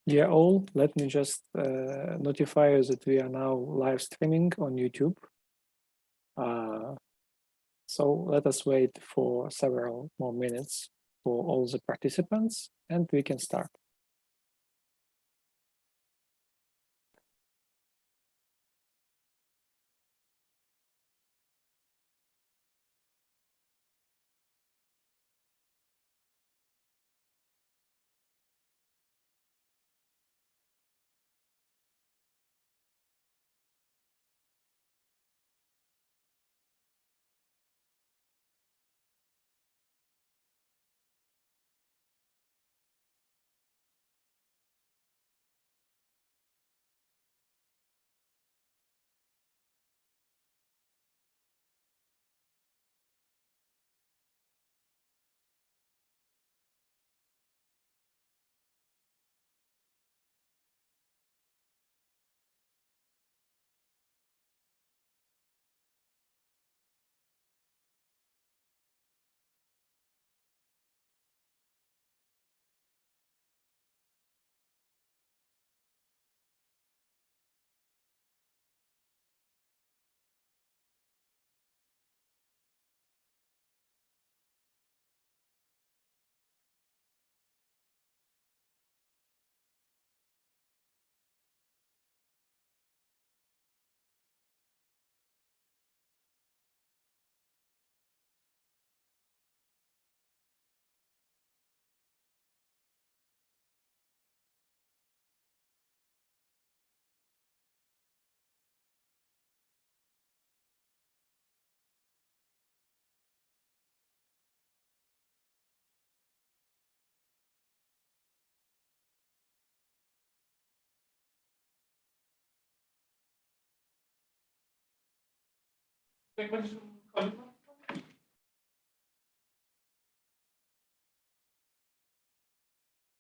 Yeah, all. Let me just notify you that we are now live streaming on YouTube. So let us wait for several more minutes for all the participants, and we can start.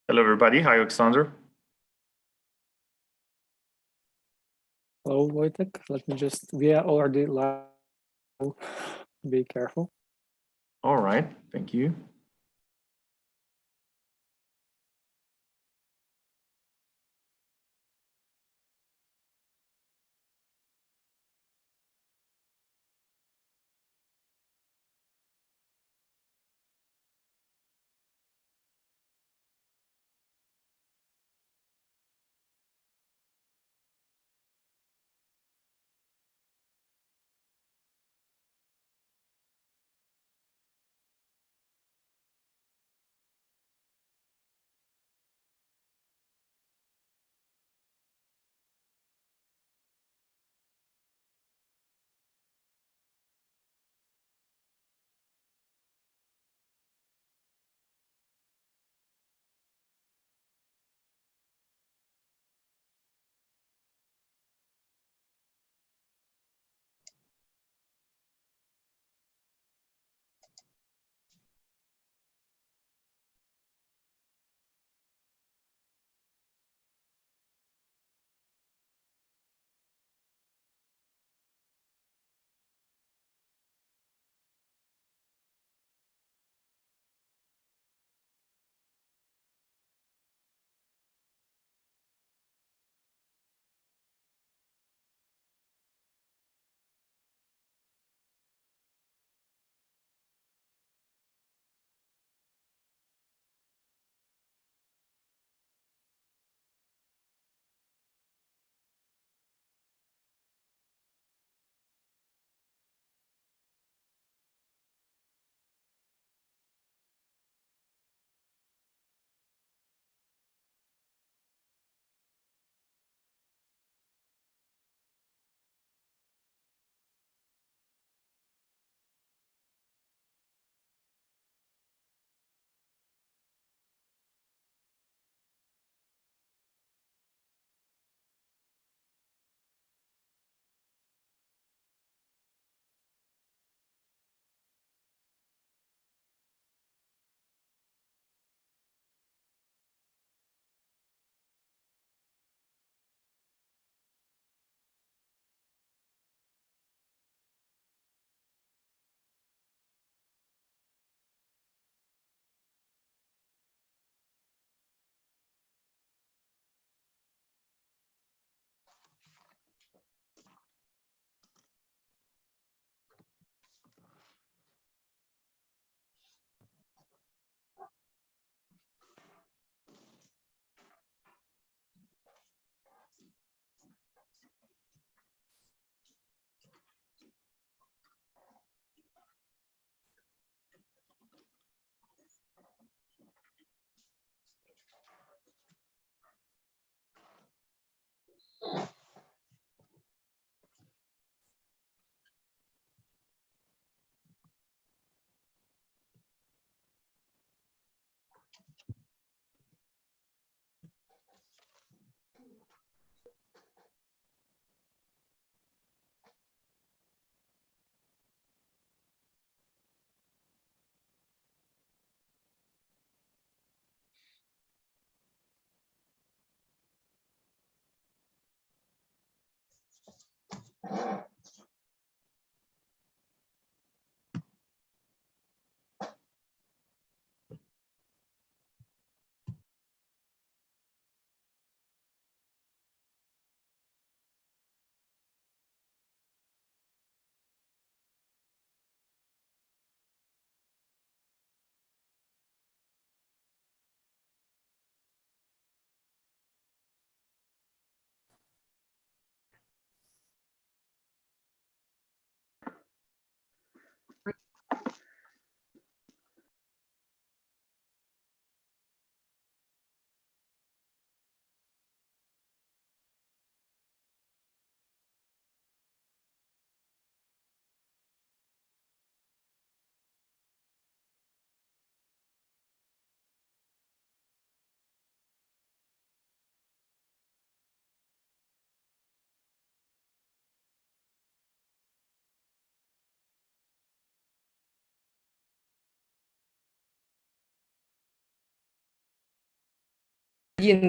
Hello, everybody. Hi, Alexander. Hello, Wojtek. Let me just, we are already live. Be careful. All right. Thank you.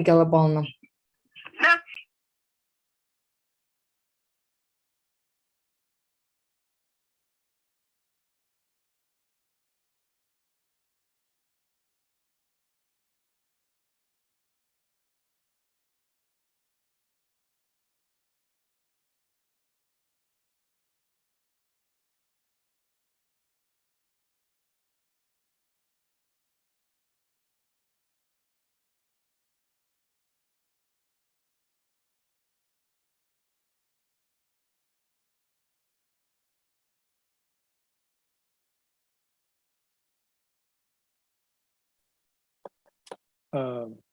Galabona.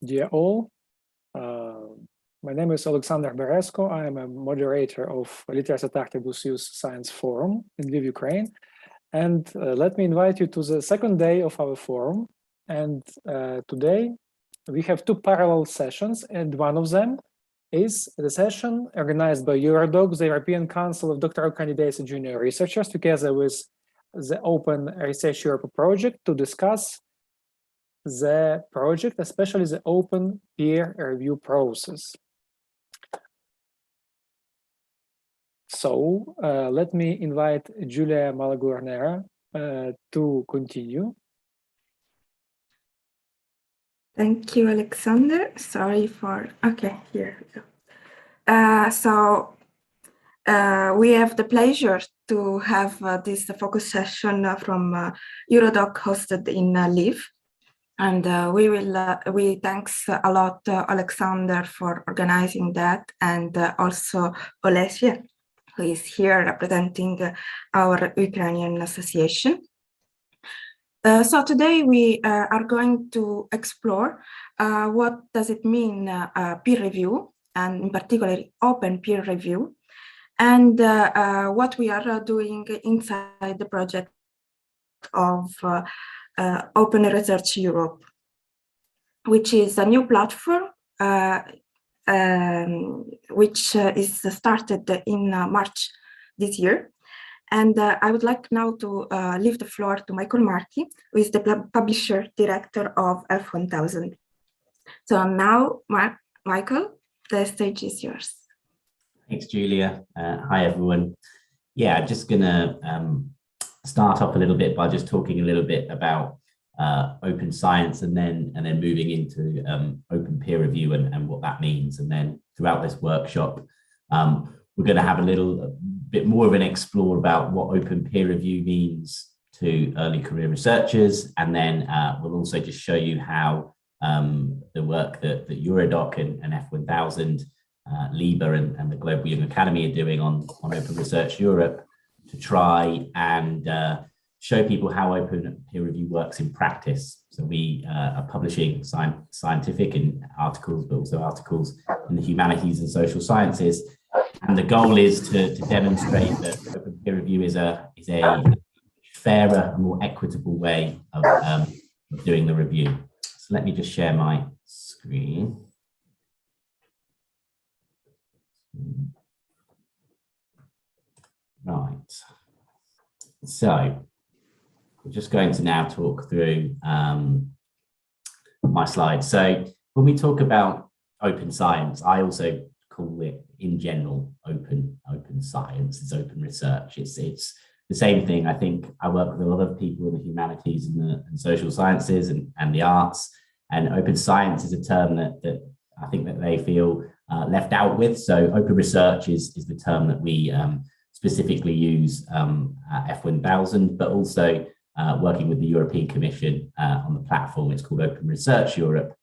Dear all, my name is Alexander Beresko. I am a moderator of Litteris at Artibus Youth Science Forum in Lviv, Ukraine. And let me invite you to the second day of our forum. And today we have two parallel sessions, and one of them is the session organized by Eurodoc, the European Council of Doctoral Candidates and Junior Researchers, together with the Open Research Europe project to discuss the project, especially the open peer review process. So let me invite Julia Malagornera to continue. Thank you, Alexander. Sorry for, okay, here we go. We have the pleasure to have this focus session from Eurodoc hosted in Lviv. And we thanks a lot Alexander for organizing that, and also Olesia, who is here representing our Ukrainian association. So today we are going to explore what does it mean peer review, and in particular open peer review, and what we are doing inside the project of Open Research Europe, which is a new platform which is started in March this year. And I would like now to leave the floor to Michael Markey, who is the publisher director of F1000. So now, Michael, the stage is yours. Thanks, Julia. Hi, everyone. Yeah, I'm just going to start off a little bit by just talking a little bit about open science, and then moving into open peer review and what that means. And then throughout this workshop, we're going to have a little bit more of an explore about what open peer review means to early career researchers. And then we'll also just show you how the work that Eurodoc and F1000, LIBA and the Global Young Academy are doing on Open Research Europe to try and show people how open peer review works in practice. So we are publishing scientific and articles, but also articles in the humanities and social sciences. And the goal is to demonstrate that open peer review is a fairer, more equitable way of doing the review. So let me just share my screen. Right. So we're just going to now talk through my slides. So when we talk about open science, I also call it in general open science. It's open research. It's the same thing. I think I work with a lot of people in the humanities and social sciences and the arts, and open science is a term that I think that they feel left out with. So open research is the term that we specifically use at F1000, but also working with the European Commission on the platform. It's called Open Research Europe,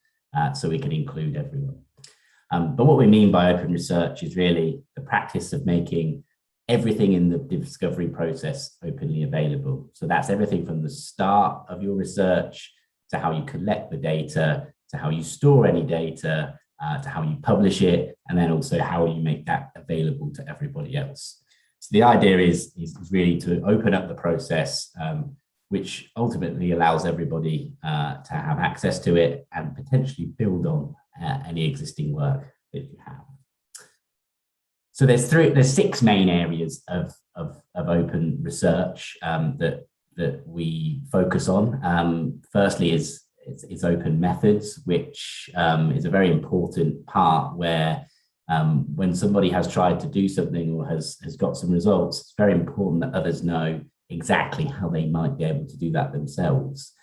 so we can include everyone. But what we mean by open research is really the practice of making everything in the discovery process openly available. So that's everything from the start of your research to how you collect the data, to how you store any data, to how you publish it, and then also how you make that available to everybody else. So the idea is really to open up the process, which ultimately allows everybody to have access to it and potentially build on any existing work that you have. So there's six main areas of open research that we focus on. Firstly is open methods, which is a very important part where when somebody has tried to do something or has got some results, it's very important that others know exactly how they might be able to do that themselves.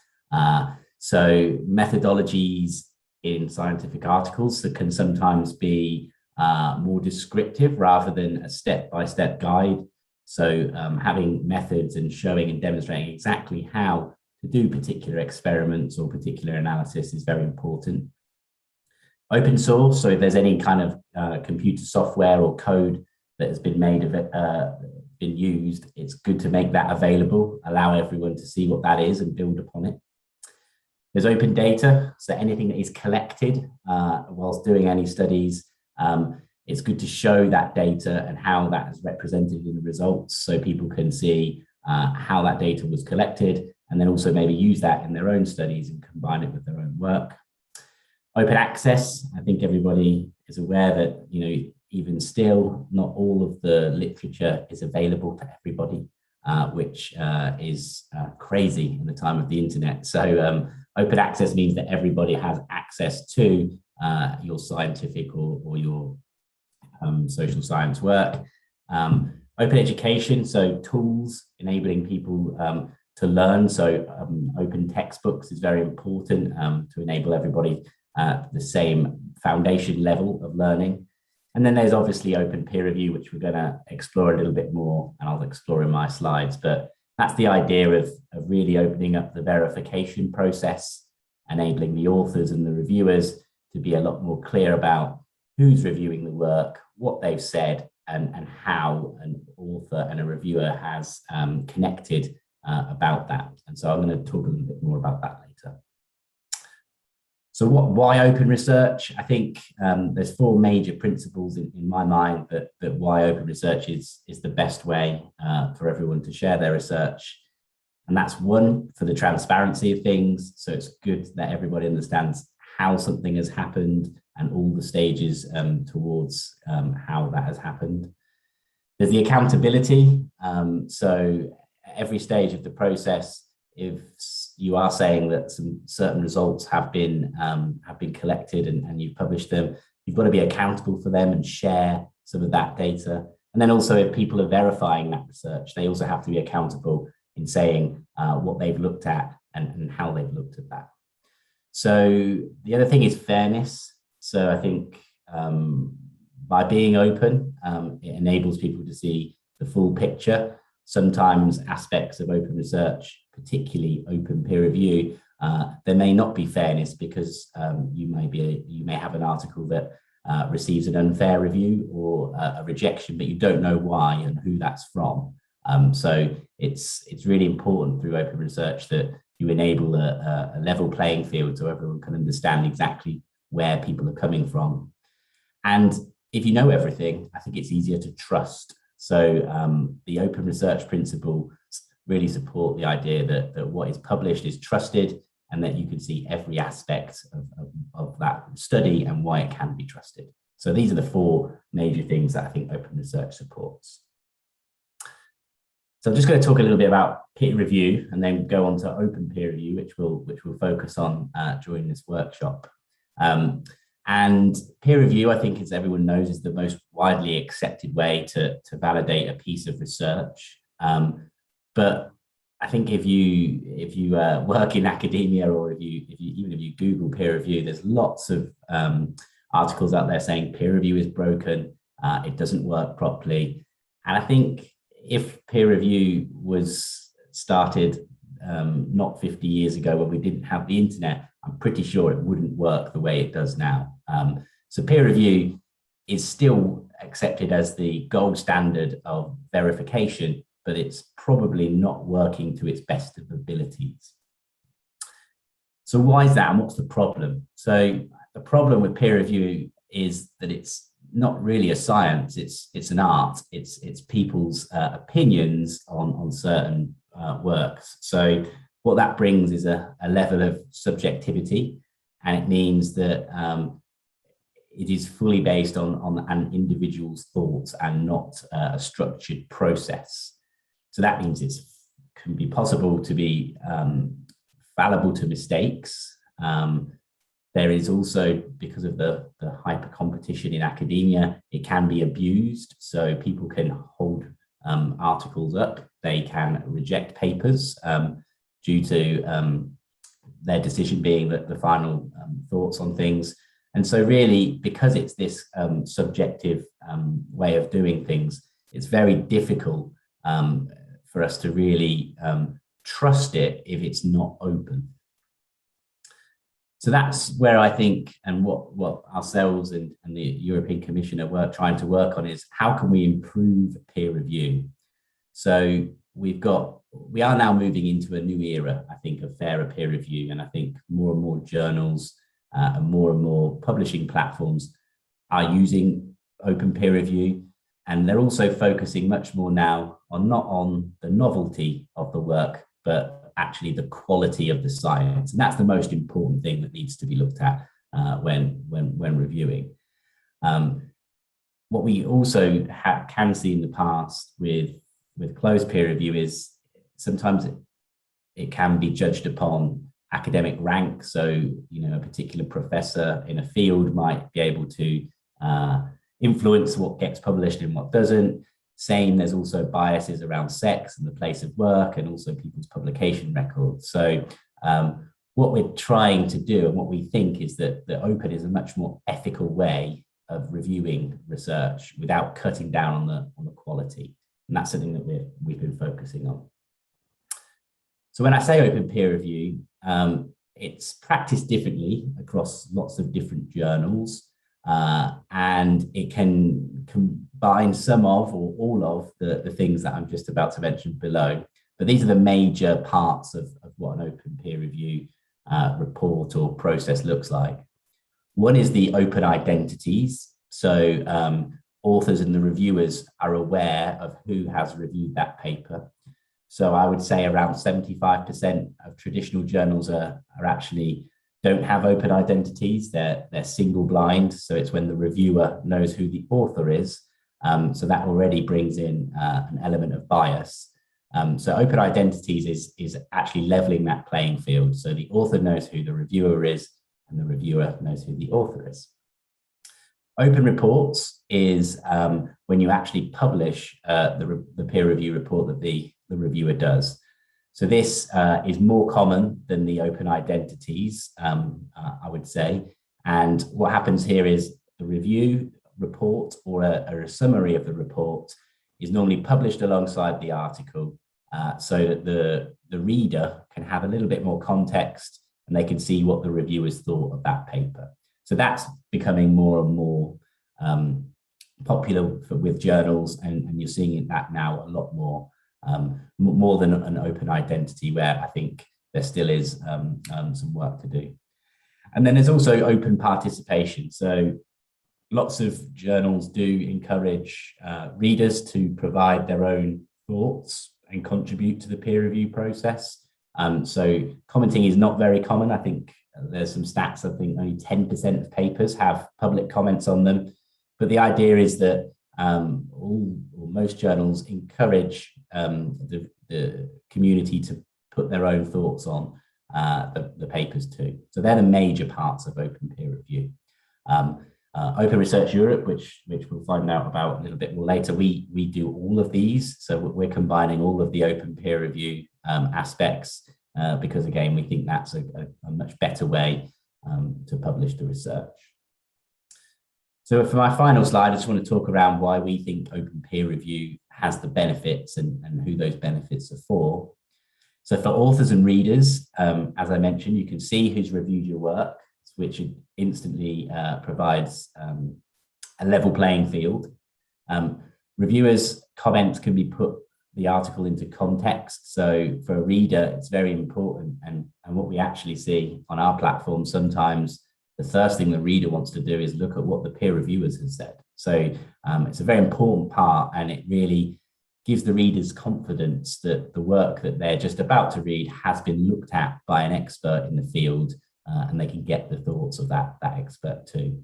So methodologies in scientific articles that can sometimes be more descriptive rather than a step-by-step guide. So having methods and showing and demonstrating exactly how to do particular experiments or particular analysis is very important. Open source, so if there's any kind of computer software or code that has been made of it, been used, it's good to make that available, allow everyone to see what that is and build upon it. There's open data, so anything that is collected whilst doing any studies, it's good to show that data and how that is represented in the results so people can see how that data was collected and then also maybe use that in their own studies and combine it with their own work. Open access, I think everybody is aware that, you know, even still, not all of the literature is available to everybody, which is crazy in the time of the internet. So open access means that everybody has access to your scientific or your social science work. Open education, so tools enabling people to learn. So open textbooks is very important to enable everybody the same foundation level of learning. And then there's obviously open peer review, which we're going to explore a little bit more, and I'll explore in my slides. But that's the idea of really opening up the verification process, enabling the authors and the reviewers to be a lot more clear about who's reviewing the work, what they've said, and how an author and a reviewer has connected about that. And so I'm going to talk a little bit more about that later. So why open research? I think there's four major principles in my mind that why open research is the best way for everyone to share their research. And that's one, for the transparency of things. So it's good that everybody understands how something has happened and all the stages towards how that has happened. There's the accountability. So every stage of the process, if you are saying that some certain results have been collected and you've published them, you've got to be accountable for them and share some of that data. And then also if people are verifying that research, they also have to be accountable in saying what they've looked at and how they've looked at that. So the other thing is fairness. So I think by being open, it enables people to see the full picture. Sometimes aspects of open research, particularly open peer review, there may not be fairness because you may have an article that receives an unfair review or a rejection, but you don't know why and who that's from. So it's really important through open research that you enable a level playing field so everyone can understand exactly where people are coming from. And if you know everything, I think it's easier to trust. So the open research principles really support the idea that what is published is trusted and that you can see every aspect of that study and why it can be trusted. So these are the four major things that I think open research supports. So I'm just going to talk a little bit about peer review and then go on to open peer review, which we'll focus on during this workshop. And peer review, I think, as everyone knows, is the most widely accepted way to validate a piece of research. But I think if you work in academia, or even if you Google peer review, there's lots of articles out there saying peer review is broken, it doesn't work properly. And I think if peer review was started not 50 years ago when we didn't have the internet, I'm pretty sure it wouldn't work the way it does now. So peer review is still accepted as the gold standard of verification, but it's probably not working to its best of abilities. So why is that, and what's the problem? So the problem with peer review is that it's not really a science, it's an art. It's people's opinions on certain works. So what that brings is a level of subjectivity, and it means that it is fully based on an individual's thoughts and not a structured process. So that means it can be possible to be fallible to mistakes. There is also, because of the hyper competition in academia, it can be abused. So people can hold articles up, they can reject papers due to their decision being the final thoughts on things. And so really, because it's this subjective way of doing things, it's very difficult for us to really trust it if it's not open. So that's where I think, and what ourselves and the European Commission are trying to work on, is how can we improve peer review? So we are now moving into a new era, I think, of fairer peer review. And I think more and more journals and more publishing platforms are using open peer review. And they're also focusing much more now on not on the novelty of the work, but actually the quality of the science. And that's the most important thing that needs to be looked at when reviewing. What we also can see in the past with closed peer review is sometimes it can be judged upon academic rank. So, a particular professor in a field might be able to influence what gets published and what doesn't. Same, there's also biases around sex and the place of work, and also people's publication records. So what we're trying to do, and what we think, is that the open is a much more ethical way of reviewing research without cutting down on the quality. And that's something that we've been focusing on. So when I say open peer review, it's practiced differently across lots of different journals. And it can combine some of or all of the things that I'm just about to mention below. But these are the major parts of what an open peer review report or process looks like. One is the open identities. So authors and the reviewers are aware of who has reviewed that paper. So I would say around 75% of traditional journals actually don't have open identities. They're single blind. So it's when the reviewer knows who the author is. So that already brings in an element of bias. So open identities is actually leveling that playing field. So the author knows who the reviewer is, and the reviewer knows who the author is. Open reports is when you actually publish the peer review report that the reviewer does. So this is more common than the open identities, I would say. And what happens here is the review report, or a summary of the report, is normally published alongside the article, so that the reader can have a little bit more context and they can see what the reviewers thought of that paper. So that's becoming more and more popular with journals, and you're seeing that now a lot more more than an open identity, where I think there still is some work to do. And then there's also open participation. So lots of journals do encourage readers to provide their own thoughts and contribute to the peer review process. So commenting is not very common. I think there's some stats, I think only 10% of papers have public comments on them. But the idea is that most journals encourage the community to put their own thoughts on the papers too. So they're the major parts of open peer review. Open Research Europe, which we'll find out about a little bit more later, we do all of these. So we're combining all of the open peer review aspects because, again, we think that's a much better way to publish the research. So for my final slide, I just want to talk around why we think open peer review has the benefits and who those benefits are for. So for authors and readers, as I mentioned, you can see who's reviewed your work, which instantly provides a level playing field. Reviewers' comments can be put the article into context. So for a reader, it's very important. And what we actually see on our platform, sometimes the first thing the reader wants to do is look at what the peer reviewers have said. So it's a very important part, and it really gives the readers confidence that the work that they're just about to read has been looked at by an expert in the field, and they can get the thoughts of that expert too.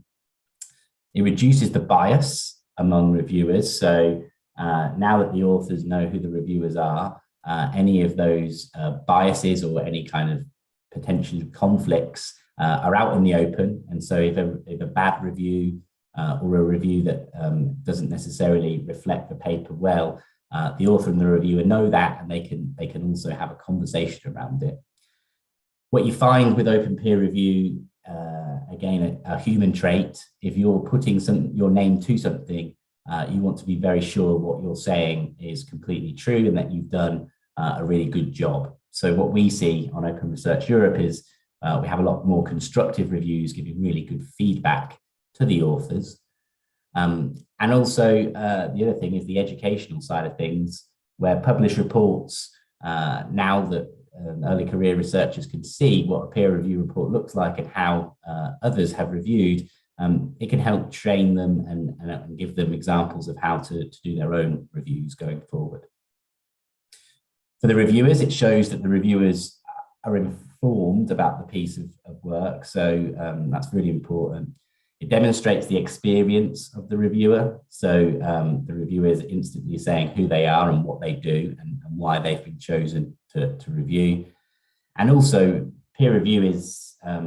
It reduces the bias among reviewers. So now that the authors know who the reviewers are, any of those biases or any kind of potential conflicts are out in the open. And so if a bad review or a review that doesn't necessarily reflect the paper well, the author and the reviewer know that, and they can also have a conversation around it. What you find with open peer review, again, a human trait, if you're putting your name to something, you want to be very sure what you're saying is completely true and that you've done a really good job. So what we see on Open Research Europe is we have a lot more constructive reviews giving really good feedback to the authors. And also the other thing is the educational side of things, where published reports, now that early career researchers can see what a peer review report looks like and how others have reviewed, it can help train them and give them examples of how to do their own reviews going forward. For the reviewers, it shows that the reviewers are informed about the piece of work. So that's really important. It demonstrates the experience of the reviewer. So the reviewer is instantly saying who they are and what they do and why they've been chosen to review. And also peer review is, I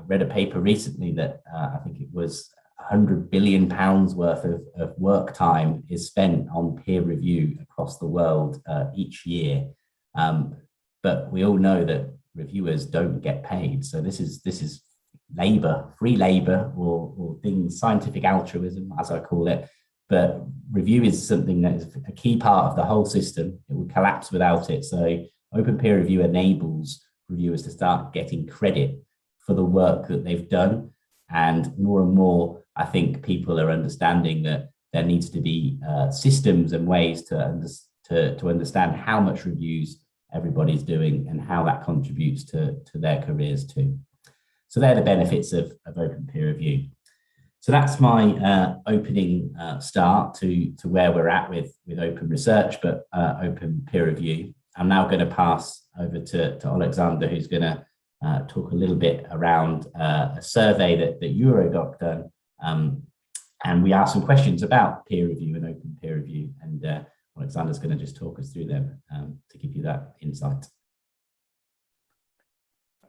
read a paper recently that I think it was £100 billion worth of work time is spent on peer review across the world each year. But we all know that reviewers don't get paid. So this is labor, free labor, or things, scientific altruism, as I call it. But review is something that is a key part of the whole system. It would collapse without it. So open peer review enables reviewers to start getting credit for the work that they've done. And more, I think people are understanding that there needs to be systems and ways to understand how much reviews everybody's doing and how that contributes to their careers too. So they're the benefits of open peer review. So that's my opening start to where we're at with open research, but open peer review. I'm now going to pass over to Alexander, who's going to talk a little bit around a survey that Eurodoc done. And we asked some questions about peer review and open peer review. And Alexander's going to just talk us through them to give you that insight.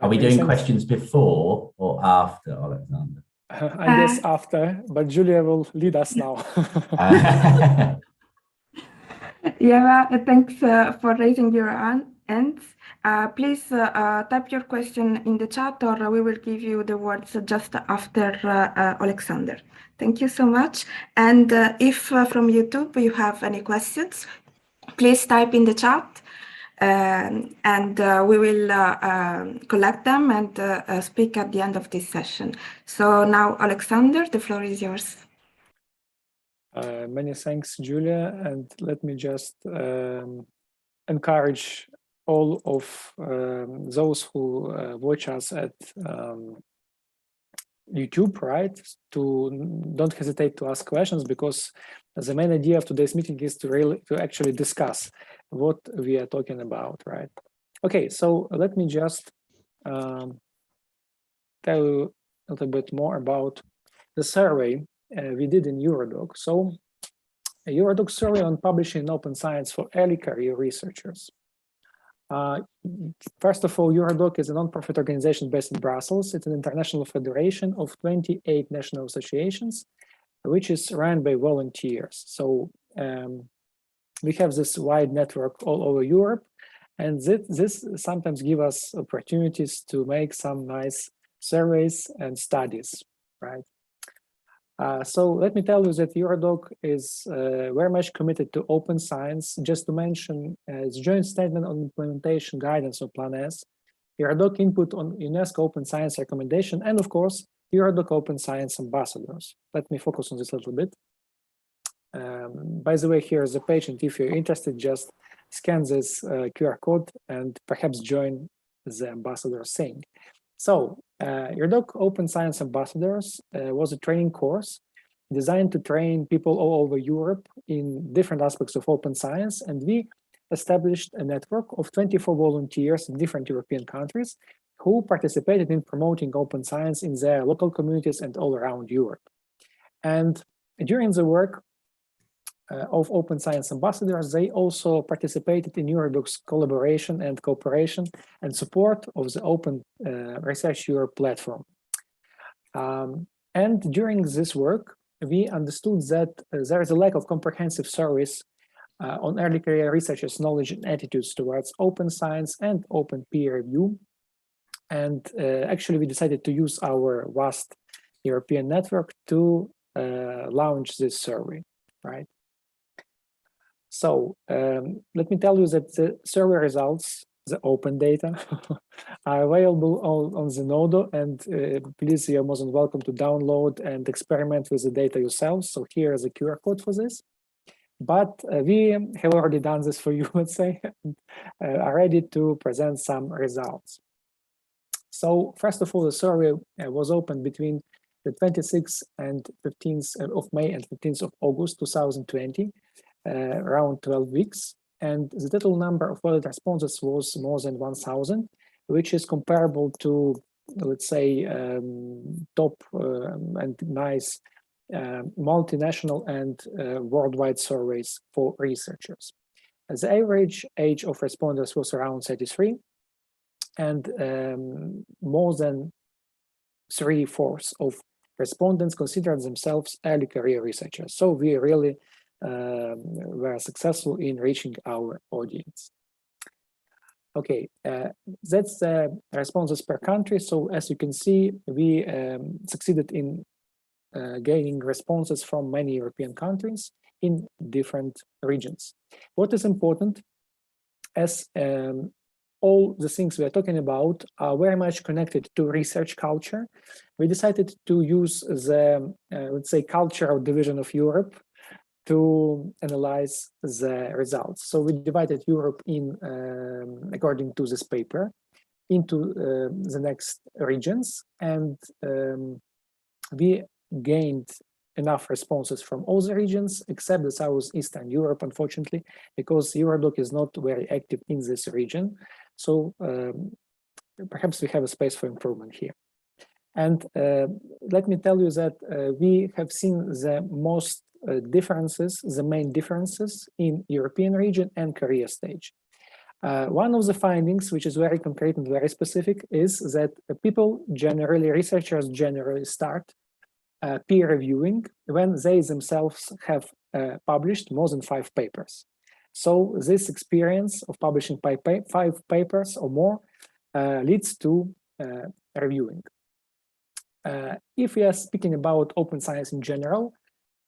Are we doing questions before or after, Alexander? I guess after, but Julia will lead us now. Yeah, thanks for raising your hands. Please type your question in the chat, or we will give you the words just after Alexander. Thank you so much. And if from YouTube you have any questions, please type in the chat. And we will collect them and speak at the end of this session. So now, Alexander, the floor is yours. Many thanks, Julia. And let me just encourage all of those who watch us at YouTube, right, to don't hesitate to ask questions, because the main idea of today's meeting is to actually discuss what we are talking about, right? Okay, so let me just tell you a little bit more about the survey we did in Eurodoc. So a Eurodoc survey on publishing in open science for early career researchers. First of all, Eurodoc is a non-profit organization based in Brussels. It's an international federation of 28 national associations, which is run by volunteers. So we have this wide network all over Europe, and this sometimes gives us opportunities to make some nice surveys and studies, right? So let me tell you that Eurodoc is very much committed to open science. Just to mention, its joint statement on implementation guidance of Plan S, Eurodoc input on UNESCO open science recommendation, and of course, Eurodoc open science ambassadors. Let me focus on this a little bit. By the way, here is a page, and if you're interested, just scan this QR code and perhaps join the ambassador thing. So Eurodoc Open Science Ambassadors was a training course designed to train people all over Europe in different aspects of open science, and we established a network of 24 volunteers in different European countries who participated in promoting open science in their local communities and all around Europe. And during the work of Open Science Ambassadors, they also participated in Eurodoc's collaboration and cooperation and support of the Open Research Europe platform. And during this work, we understood that there is a lack of comprehensive surveys on early career researchers' knowledge and attitudes towards open science and open peer review. And actually, we decided to use our vast European network to launch this survey, right? So let me tell you that the survey results, the open data, are available on Zenodo, and please, you're more than welcome to download and experiment with the data yourselves. So here is a QR code for this. But we have already done this for you, let's say, and are ready to present some results. So first of all, the survey was opened between the 26th and 15th of May and 15th of August 2020. Around 12 weeks, and the total number of valid responses was more than 1,000, which is comparable to, let's say, top and nice multinational and worldwide surveys for researchers. The average age of respondents was around 33, and more than 3/4 of respondents considered themselves early career researchers. So we really were successful in reaching our audience. Okay, that's the responses per country. So as you can see, we succeeded in gaining responses from many European countries in different regions. What is important, as all the things we are talking about are very much connected to research culture, we decided to use the, let's say, cultural division of Europe to analyze the results. So we divided Europe in, according to this paper, into the next regions, and we gained enough responses from all the regions except the Southeastern Europe, unfortunately, because Eurodoc is not very active in this region. So perhaps we have a space for improvement here. And let me tell you that we have seen the most differences, the main differences in European region and career stage. One of the findings, which is very concrete and very specific, is that people generally, researchers generally start peer reviewing when they themselves have published more than 5 papers. So this experience of publishing 5 papers or more leads to reviewing. If we are speaking about open science in general,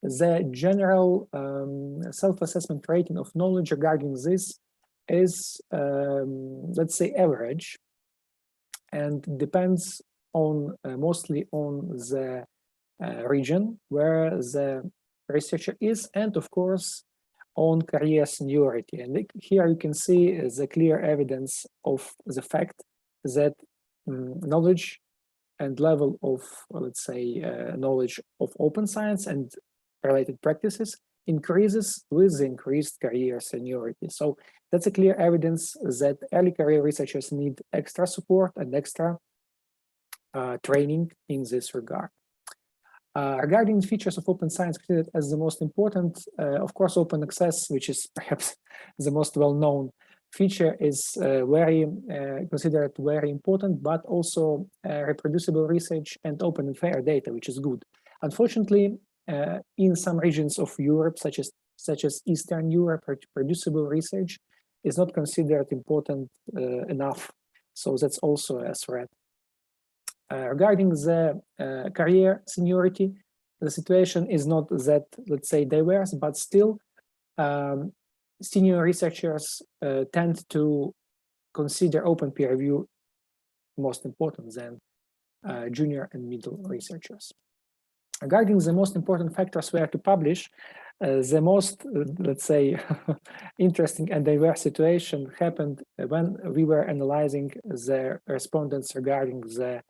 the general self-assessment rating of knowledge regarding this is, let's say, average, and depends on mostly on the region where the researcher is, and of course on career seniority. And here you can see the clear evidence of the fact that knowledge and level of, let's say, knowledge of open science and related practices increases with the increased career seniority. So that's a clear evidence that early career researchers need extra support and extra training in this regard. Regarding features of open science considered as the most important, of course, open access, which is perhaps the most well-known feature, is considered very important, but also reproducible research and open and fair data, which is good. Unfortunately, in some regions of Europe, such as Eastern Europe, reproducible research is not considered important enough. So that's also a threat. Regarding the career seniority, the situation is not that, let's say, diverse, but still senior researchers tend to consider open peer review most important than junior and middle researchers. Regarding the most important factors where to publish, the most, let's say, interesting and diverse situation happened when we were analyzing the respondents regarding the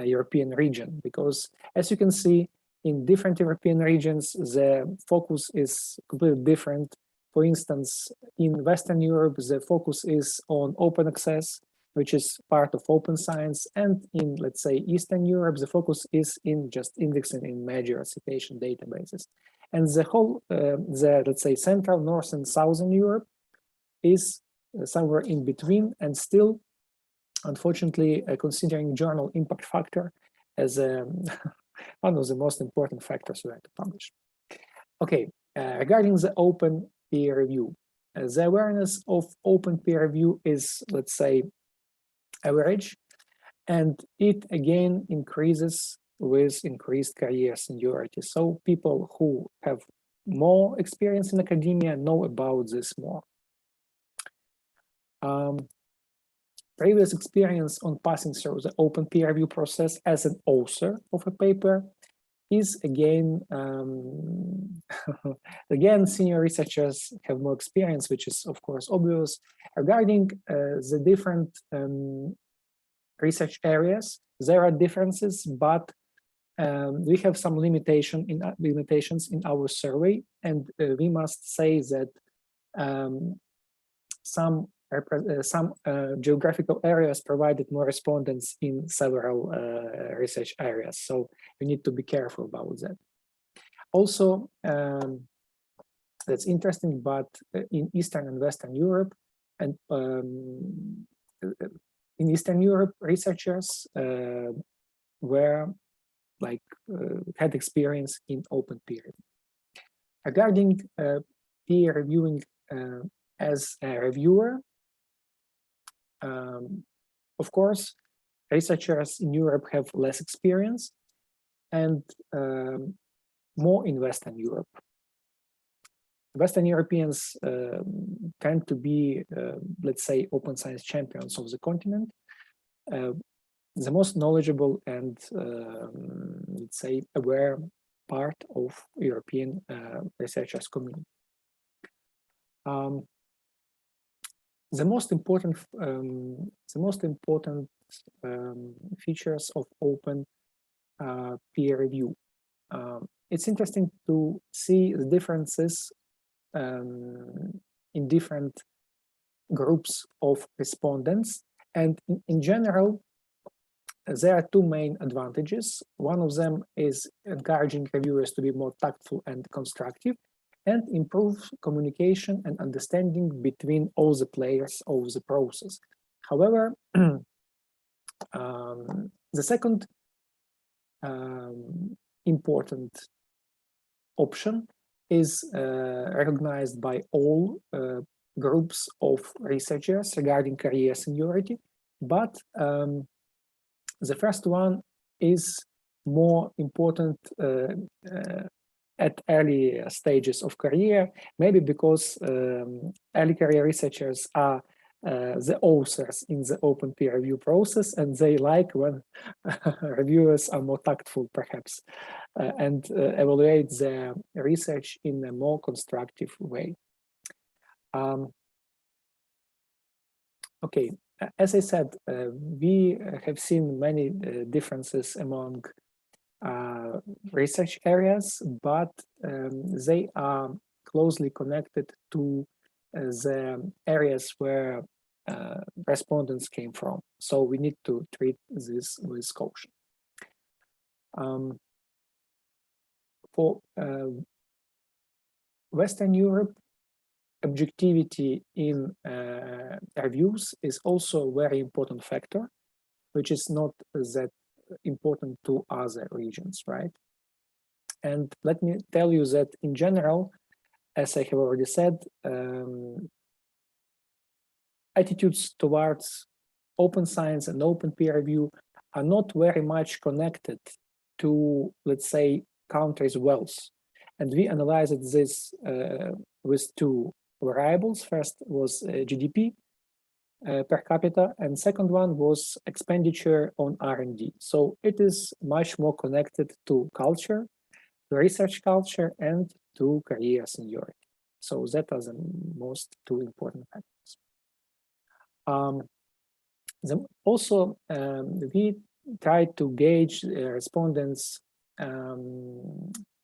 European region, because as you can see, in different European regions, the focus is completely different. For instance, in Western Europe, the focus is on open access, which is part of open science, and in, let's say, Eastern Europe, the focus is in just indexing in major citation databases. And the whole, let's say, Central, North, and Southern Europe is somewhere in between, and still, unfortunately, considering journal impact factor as one of the most important factors we have to publish. Okay, regarding the open peer review, the awareness of open peer review is, let's say, average, and it again increases with increased career seniority. So people who have more experience in academia know about this more. Previous experience on passing through the open peer review process as an author of a paper is again, again, senior researchers have more experience, which is of course obvious. Regarding the different research areas, there are differences, but we have some limitations in our survey, and we must say that some geographical areas provided more respondents in several research areas. So we need to be careful about that. Also, that's interesting, but in Eastern and Western Europe, and in Eastern Europe, researchers were had experience in open peer review. Regarding peer reviewing as a reviewer, of course, researchers in Europe have less experience and more in Western Europe. Western Europeans tend to be, let's say, open science champions of the continent, the most knowledgeable and, let's say, aware part of European researchers community. The most important features of open peer review. It's interesting to see the differences in different groups of respondents, and in general, there are two main advantages. One of them is encouraging reviewers to be more tactful and constructive, and improve communication and understanding between all the players of the process. However, the second important option is recognized by all groups of researchers regarding career seniority, but the first one is more important at early stages of career, maybe because early career researchers are the authors in the open peer review process, and they like when reviewers are more tactful, perhaps, and evaluate their research in a more constructive way. Okay, as I said, we have seen many differences among research areas, but they are closely connected to the areas where respondents came from. So we need to treat this with caution. For Western Europe, objectivity in reviews is also a very important factor, which is not that important to other regions, right? And let me tell you that in general, as I have already said, attitudes towards open science and open peer review are not very much connected to, let's say, countries' wealth. And we analyzed this with two variables. First was GDP per capita, and second one was expenditure on R&D. So it is much more connected to culture, to research culture, and to career seniority. So that are the most two important factors. Also, we tried to gauge respondents'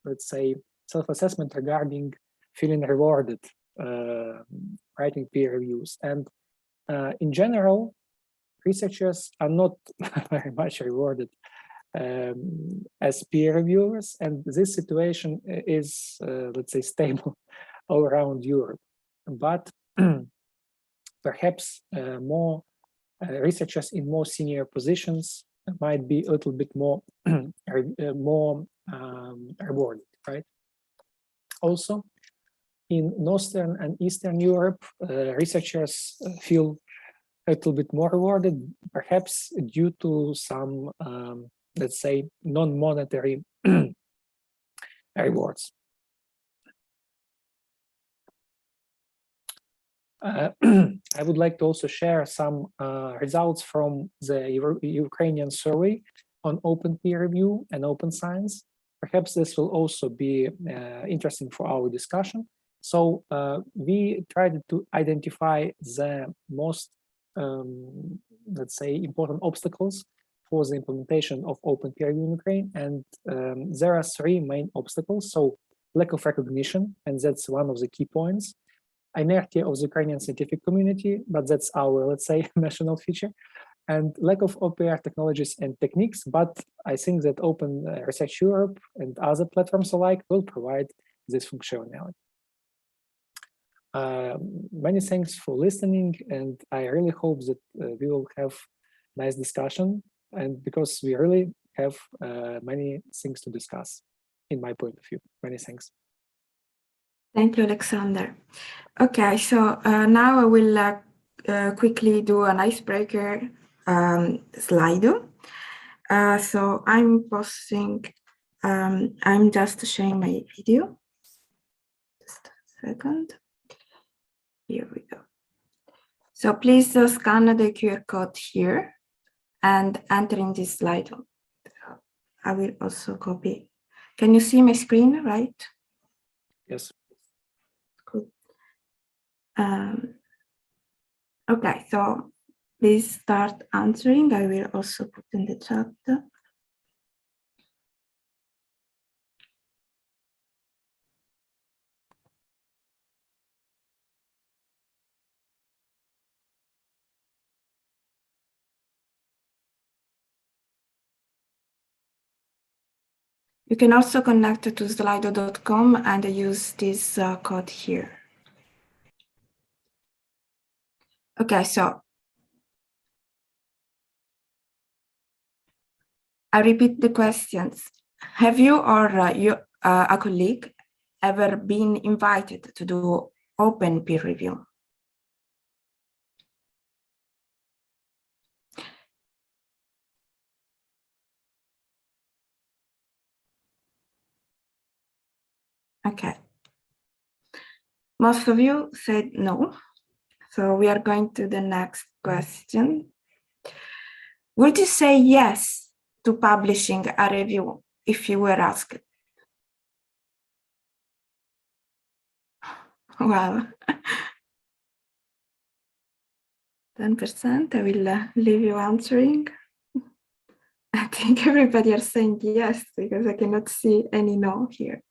let's say, self-assessment regarding feeling rewarded writing peer reviews. And in general, researchers are not very much rewarded as peer reviewers, and this situation is, let's say, stable all around Europe. But perhaps more researchers in more senior positions might be a little bit more rewarded, right? Also, in Northern and Eastern Europe, researchers feel a little bit more rewarded, perhaps due to some, let's say, non-monetary rewards. I would like to also share some results from the Ukrainian survey on open peer review and open science. Perhaps this will also be interesting for our discussion. So we tried to identify the most, let's say, important obstacles for the implementation of open peer review in Ukraine. And there are three main obstacles. So lack of recognition, and that's one of the key points. Inertia of the Ukrainian scientific community, but that's our, let's say, national feature, and lack of OPR technologies and techniques. But I think that Open Research Europe and other platforms alike will provide this functionality. Many thanks for listening, and I really hope that we will have nice discussion, and because we really have many things to discuss, in my point of view. Many thanks. Thank you, Alexander. Okay, so now I will quickly do an icebreaker slide. So I'm posting, I'm just sharing my video. Just a second. Here we go. So please scan the QR code here and enter in this slide. I will also copy. Can you see my screen, right? Yes. Good. Okay, so please start answering. I will also put in the chat. You can also connect to slido.com and use this code here. Okay, so I repeat the questions. Have you or a colleague ever been invited to do open peer review? Okay. Most of you said no. So we are going to the next question. Would you say yes to publishing a review if you were asked? Well, 10%. I will leave you answering. I think everybody are saying yes because I cannot see any no here.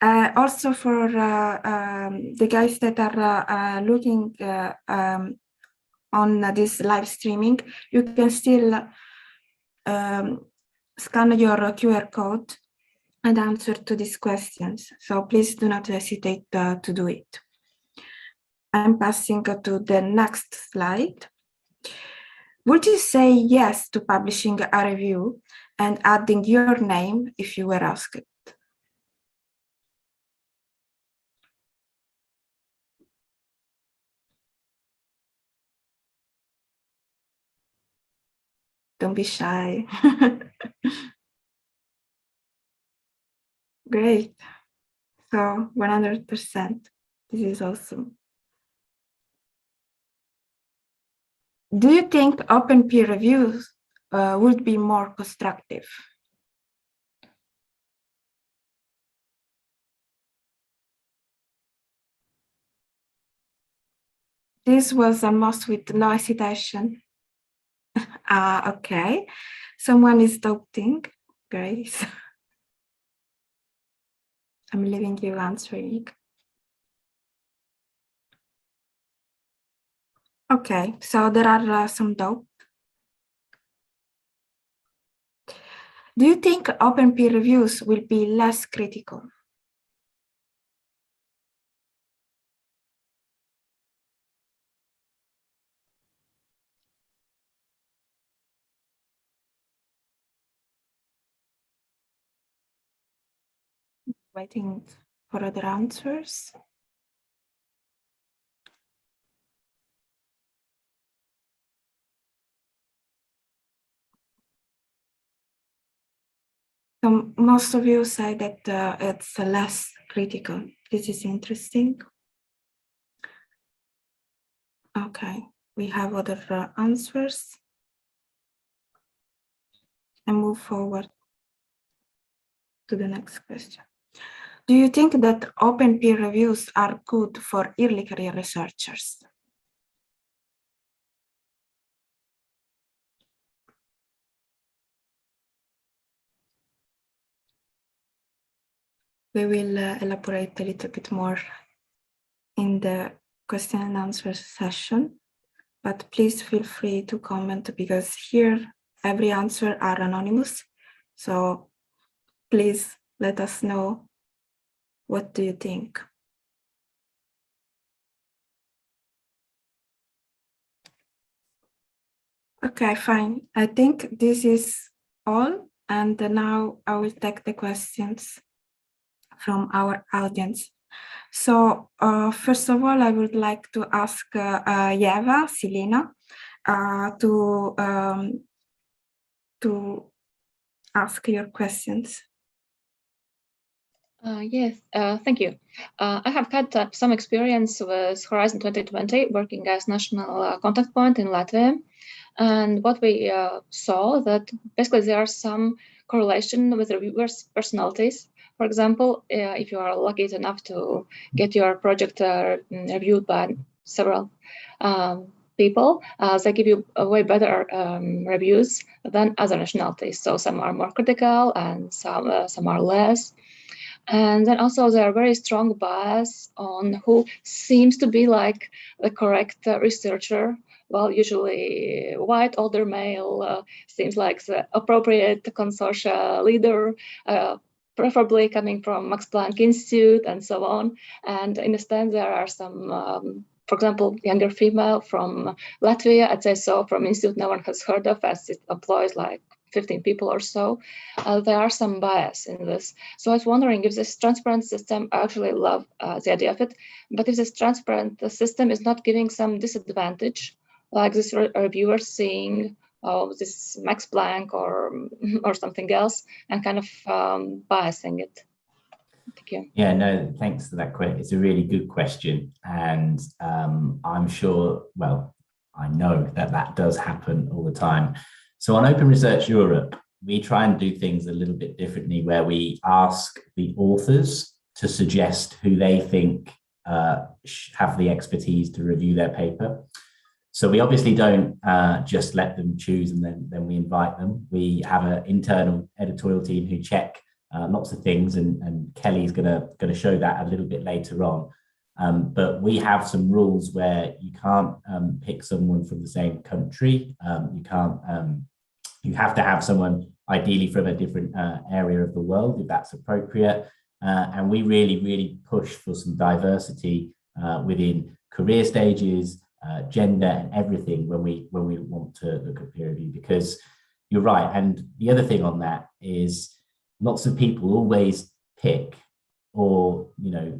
Also for the guys that are looking on this live streaming, you can still scan your QR code and answer to these questions. So please do not hesitate to do it. I'm passing to the next slide. Would you say yes to publishing a review and adding your name if you were asked? Don't be shy. Great. So 100%. This is awesome. Do you think open peer reviews would be more constructive? This was almost with no hesitation. Okay. Someone is doubting. Great. I'm leaving you answering. Okay, so there are some doubts. Do you think open peer reviews will be less critical? Waiting for other answers. So most of you say that it's less critical. This is interesting. Okay, we have other answers. And move forward to the next question. Do you think that open peer reviews are good for early career researchers? We will elaborate a little bit more in the question and answer session, but please feel free to comment because here every answer are anonymous. So please let us know, what do you think? Okay, fine. I think this is all. And now I will take the questions from our audience. So first of all, I would like to ask Yeva, Silena, to ask your questions. Yes, thank you. I have had some experience with Horizon 2020 working as national contact point in Latvia. And what we saw that basically there are some correlation with reviewers' personalities. For example, if you are lucky enough to get your project reviewed by several people, they give you way better reviews than other nationalities. So some are more critical and some are less. And then also there are very strong bias on who seems to be like the correct researcher. Well, usually white, older male seems like the appropriate consortia leader, preferably coming from Max Planck Institute and so on. And instead, there are some, for example, younger female from Latvia, I'd say so, from institute no one has heard of, as it employs like 15 people or so. There are some bias in this. So I was wondering if this transparent system, I actually love the idea of it, but if this transparent system is not giving some disadvantage, like this reviewer seeing this Max Planck or something else and kind of biasing it. Thank you. Yeah, no, thanks for that question. It's a really good question. And I'm sure, well, I know that that does happen all the time. So on Open Research Europe, we try and do things a little bit differently where we ask the authors to suggest who they think have the expertise to review their paper. So we obviously don't just let them choose and then we invite them. We have an internal editorial team who check lots of things, and Kelly's gonna show that a little bit later on. But we have some rules where you can't pick someone from the same country. You have to have someone ideally from a different area of the world, if that's appropriate. And we really push for some diversity within career stages, gender, and everything when we want to look at peer review, because you're right. And the other thing on that is lots of people always pick, or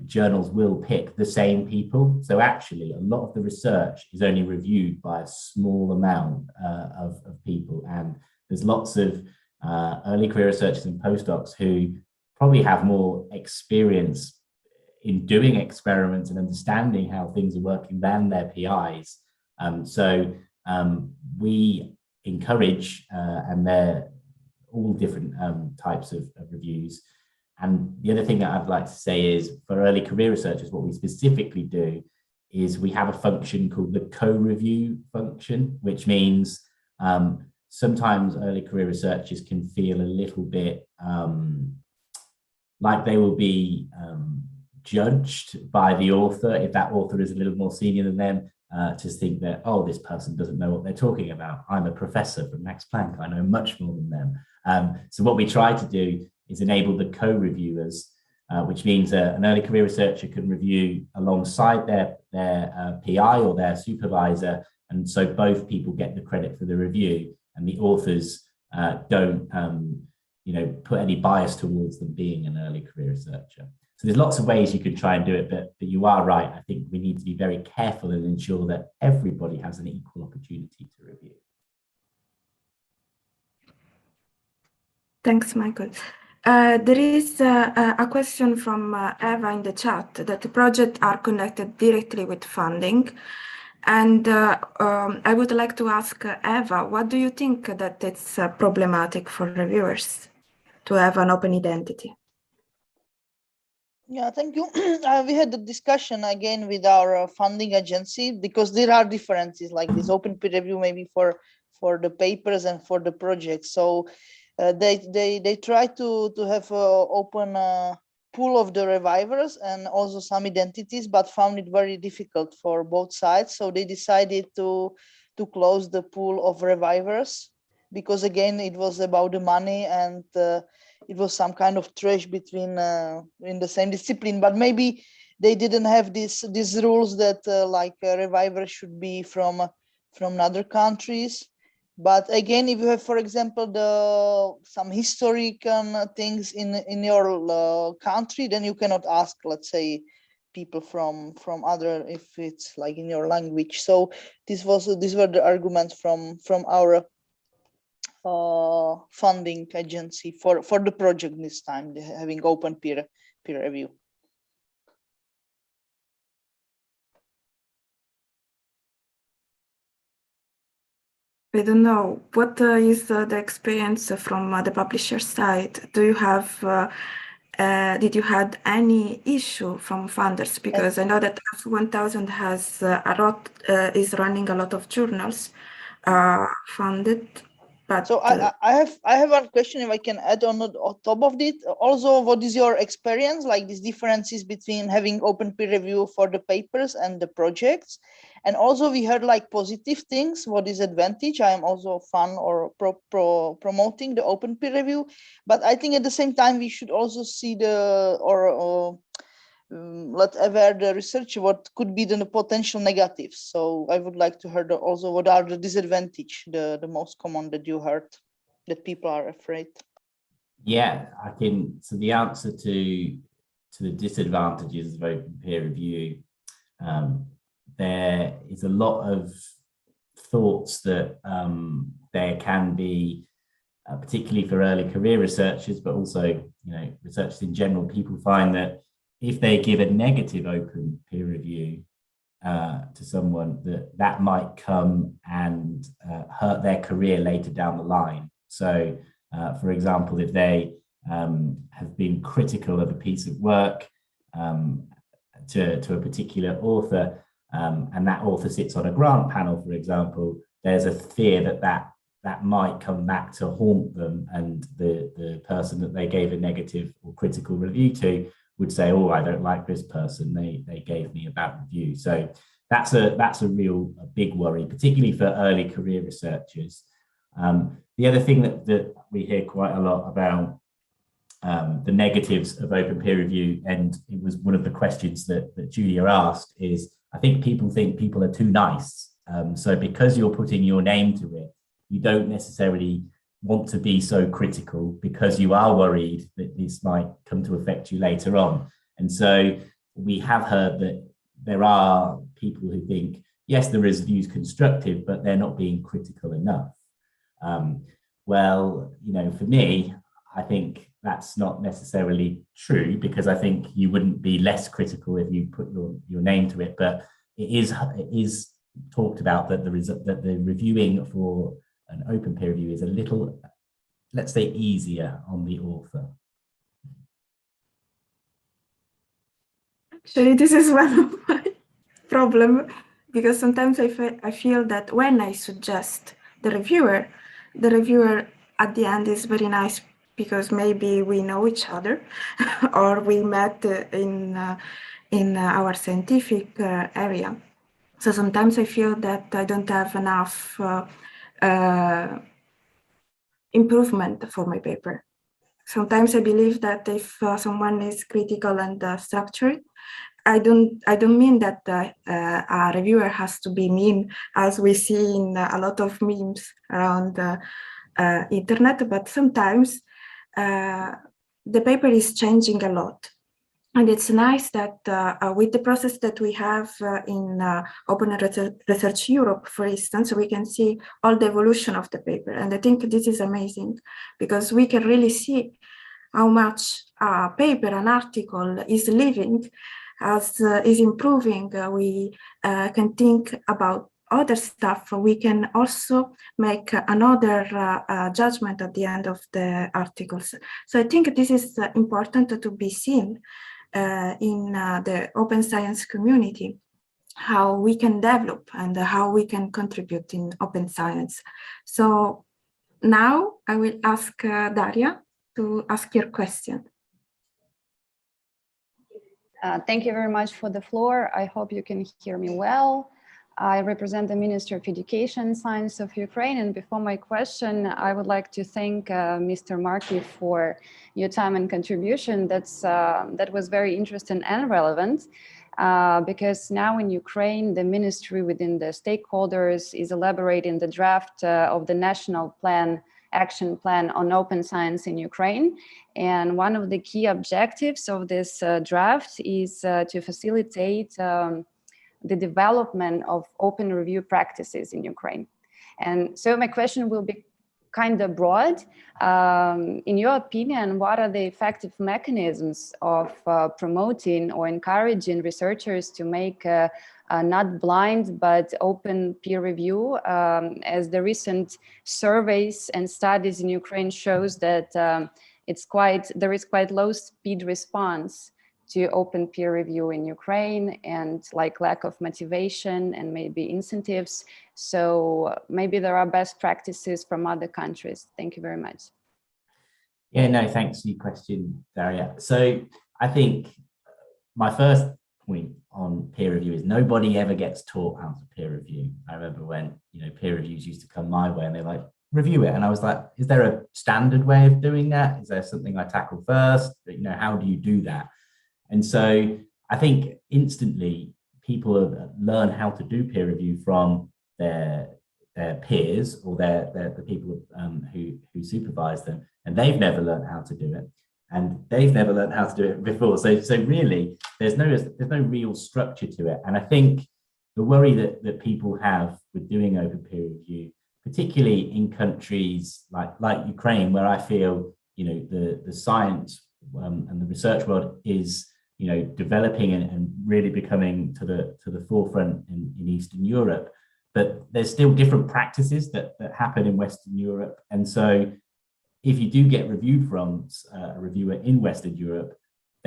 journals will pick the same people. So actually a lot of the research is only reviewed by a small amount of people, and there's lots of early career researchers and postdocs who probably have more experience in doing experiments and understanding how things are working than their PIs. So we encourage, and they're all different types of reviews. And the other thing that I'd like to say is, for early career researchers, what we specifically do is we have a function called the co-review function, which means sometimes early career researchers can feel a little bit like they will be judged by the author if that author is a little more senior than them, to think that, oh, this person doesn't know what they're talking about. I'm a professor from Max Planck, I know much more than them. So what we try to do is enable the co-reviewers, which means an early career researcher can review alongside their PI or their supervisor, and so both people get the credit for the review, and the authors don't put any bias towards them being an early career researcher. So there's lots of ways you could try and do it, but you are right. I think we need to be very careful and ensure that everybody has an equal opportunity to review. Thanks, Michael. There is a question from Eva in the chat that the projects are connected directly with funding. And I would like to ask Eva, what do you think that it's problematic for reviewers to have an open identity? Yeah, thank you. We had a discussion again with our funding agency, because there are differences like this open peer review maybe for the papers and for the projects. So they try to have an open pool of the revivers and also some identities, but found it very difficult for both sides. So they decided to close the pool of revivers, because again, it was about the money, and it was some kind of trash between in the same discipline. But maybe they didn't have these rules that like revivers should be from other countries. But again, if you have, for example, some historical things in your country, then you cannot ask, let's say, people from other, if it's like in your language. So these were the arguments from our funding agency for the project this time, having open peer review. I don't know, what is the experience from the publisher side? Do you have, did you had any issue from funders? Because I know that F1000 has is running a lot of journals funded. But so I have one question, if I can add on top of it. Also, what is your experience, like these differences between having open peer review for the papers and the projects? And also we heard like positive things. What is advantage? I am also a fan or promoting the open peer review, but I think at the same time we should also see let aware the researcher what could be the potential negatives. So I would like to hear also what are the disadvantage, the most common that you heard that people are afraid. Yeah, so the answer to the disadvantages of open peer review, there is a lot of thoughts that there can be, particularly for early career researchers, but also researchers in general. People find that if they give a negative open peer review to someone, that might come and hurt their career later down the line. So, for example, if they have been critical of a piece of work, to a particular author, and that author sits on a grant panel, for example, there's a fear that might come back to haunt them, and the person that they gave a negative or critical review to would say, oh, I don't like this person, they gave me a bad review. So that's a real big worry, particularly for early career researchers. The other thing that we hear quite a lot about the negatives of open peer review, and it was one of the questions that Julia asked, is I think people are too nice. So because you're putting your name to it, you don't necessarily want to be so critical because you are worried that this might come to affect you later on. And so we have heard that there are people who think, yes, the review is constructive, but they're not being critical enough. Well, for me, I think that's not necessarily true, because I think you wouldn't be less critical if you put your name to it. But it is talked about that the reviewing for an open peer review is a little, let's say, easier on the author. Actually, this is one of my problems, because sometimes I feel that when I suggest the reviewer at the end is very nice, because maybe we know each other or we met in our scientific area. So sometimes I feel that I don't have enough improvement for my paper. Sometimes I believe that if someone is critical and structured, I don't mean that a reviewer has to be mean, as we see in a lot of memes around the internet, but sometimes the paper is changing a lot. And it's nice that with the process that we have in Open Research Europe, for instance, we can see all the evolution of the paper. And I think this is amazing, because we can really see how much a paper, an article is living, is improving. We can think about other stuff. We can also make another judgment at the end of the articles. So I think this is important to be seen in the open science community, how we can develop and how we can contribute in open science. So now I will ask Daria to ask your question. Thank you very much for the floor. I hope you can hear me well. I represent the Ministry of Education and Science of Ukraine, and before my question, I would like to thank Mr. Markey for your time and contribution. That was very interesting and relevant, because now in Ukraine, the ministry within the stakeholders is elaborating the draft of the National Action Plan on Open Science in Ukraine. And one of the key objectives of this draft is to facilitate the development of open review practices in Ukraine. And so my question will be kind of broad. In your opinion, what are the effective mechanisms of promoting or encouraging researchers to make not blind but open peer review, as the recent surveys and studies in Ukraine shows that there is quite low speed response to open peer review in Ukraine, and lack of motivation and maybe incentives. So maybe there are best practices from other countries. Thank you very much. Yeah, no, thanks for your question, Daria. So I think my first point on peer review is nobody ever gets taught how to peer review. I remember when peer reviews used to come my way and they're like, review it. And I was like, is there a standard way of doing that? Is there something I tackle first? How do you do that? And so I think instantly people learn how to do peer review from their peers or the people who supervise them, and they've never learned how to do it, and they've never learned how to do it before. So really, there's no real structure to it. And I think the worry that people have with doing open peer review, particularly in countries like Ukraine, where I feel the science and the research world is developing and really becoming to the forefront in Eastern Europe, but there's still different practices that happen in Western Europe. And so if you do get reviewed from a reviewer in Western Europe,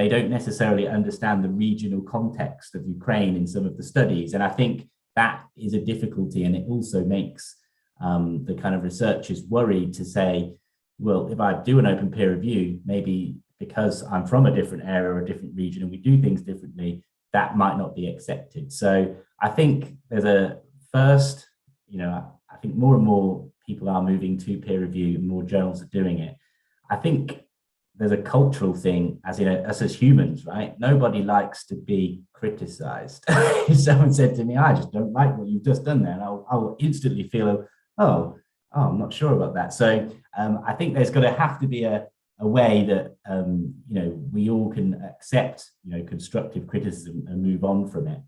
they don't necessarily understand the regional context of Ukraine in some of the studies. And I think that is a difficulty, and it also makes the kind of researchers worried to say, well, if I do an open peer review, maybe because I'm from a different area or a different region and we do things differently, that might not be accepted. So I think there's a first, I think more and more people are moving to peer review, more journals are doing it. I think there's a cultural thing, as us as humans, right? Nobody likes to be criticized. If someone said to me, I just don't like what you've just done there, and I'll instantly feel, oh, I'm not sure about that. So I think there's got to have to be a way that we all can accept constructive criticism and move on from it.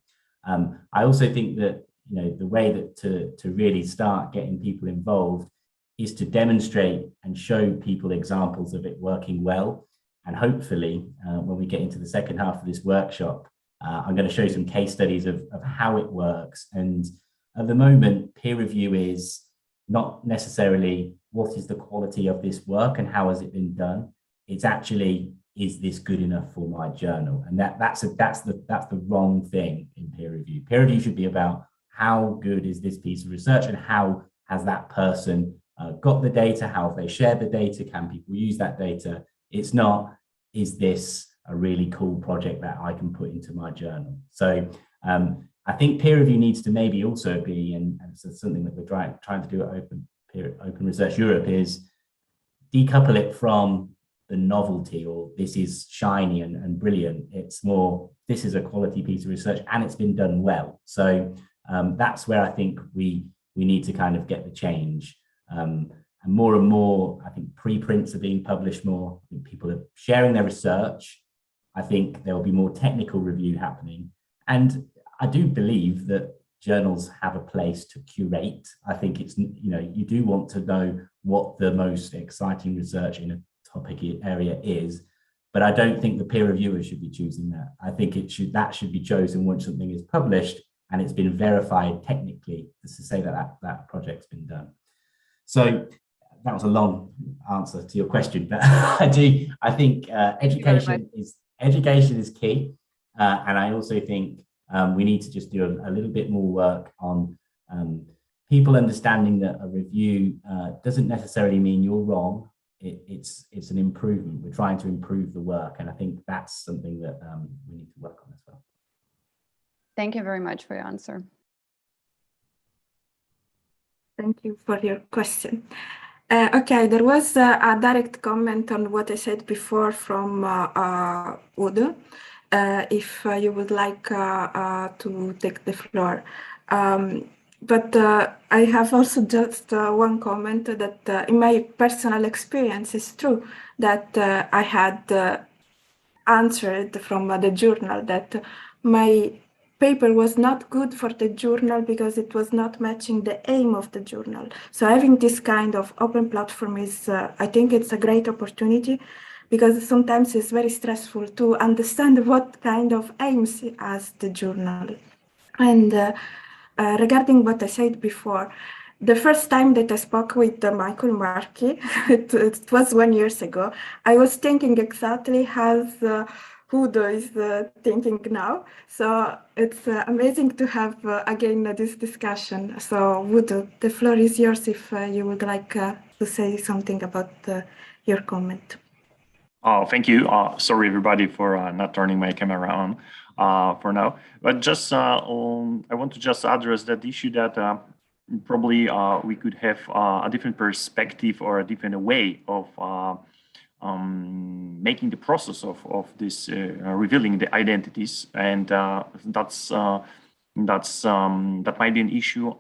I also think that the way that to really start getting people involved is to demonstrate and show people examples of it working well. And hopefully, when we get into the second half of this workshop, I'm going to show some case studies of how it works. And at the moment, peer review is not necessarily what is the quality of this work and how has it been done. It's actually, is this good enough for my journal? And that's the wrong thing in peer review. Peer review should be about how good is this piece of research and how has that person got the data, how have they shared the data, can people use that data? It's not, is this a really cool project that I can put into my journal? So I think peer review needs to maybe also be, and so something that we're trying to do at Open Research Europe, is decouple it from the novelty or this is shiny and brilliant. It's more, this is a quality piece of research and it's been done well. So that's where I think we need to kind of get the change. And more, I think preprints are being published more. I think people are sharing their research. I think there will be more technical review happening. And I do believe that journals have a place to curate. I think it's, you do want to know what the most exciting research in a topic area is, but I don't think the peer reviewers should be choosing that. I think that should be chosen once something is published and it's been verified technically to say that that project's been done. So that was a long answer to your question, but I think education is key, and I also think we need to just do a little bit more work on people understanding that a review doesn't necessarily mean you're wrong. It's an improvement. We're trying to improve the work, and I think that's something that we need to work on as well. Thank you very much for your answer. Thank you for your question. Okay, there was a direct comment on what I said before from Udo. If you would like to take the floor. But I have also just one comment that in my personal experience, it's true that I had answered from the journal that my paper was not good for the journal because it was not matching the aim of the journal. So having this kind of open platform is, I think it's a great opportunity, because sometimes it's very stressful to understand what kind of aims has the journal. And regarding what I said before, the first time that I spoke with Michael Markey, it was 1 year ago, I was thinking exactly as Udo is thinking now. So it's amazing to have again this discussion. So Udo, the floor is yours if you would like to say something about your comment. Oh, thank you. Sorry, everybody, for not turning my camera on for now. But just I want to just address that issue that probably we could have a different perspective or a different way of making the process of this revealing the identities, and that might be an issue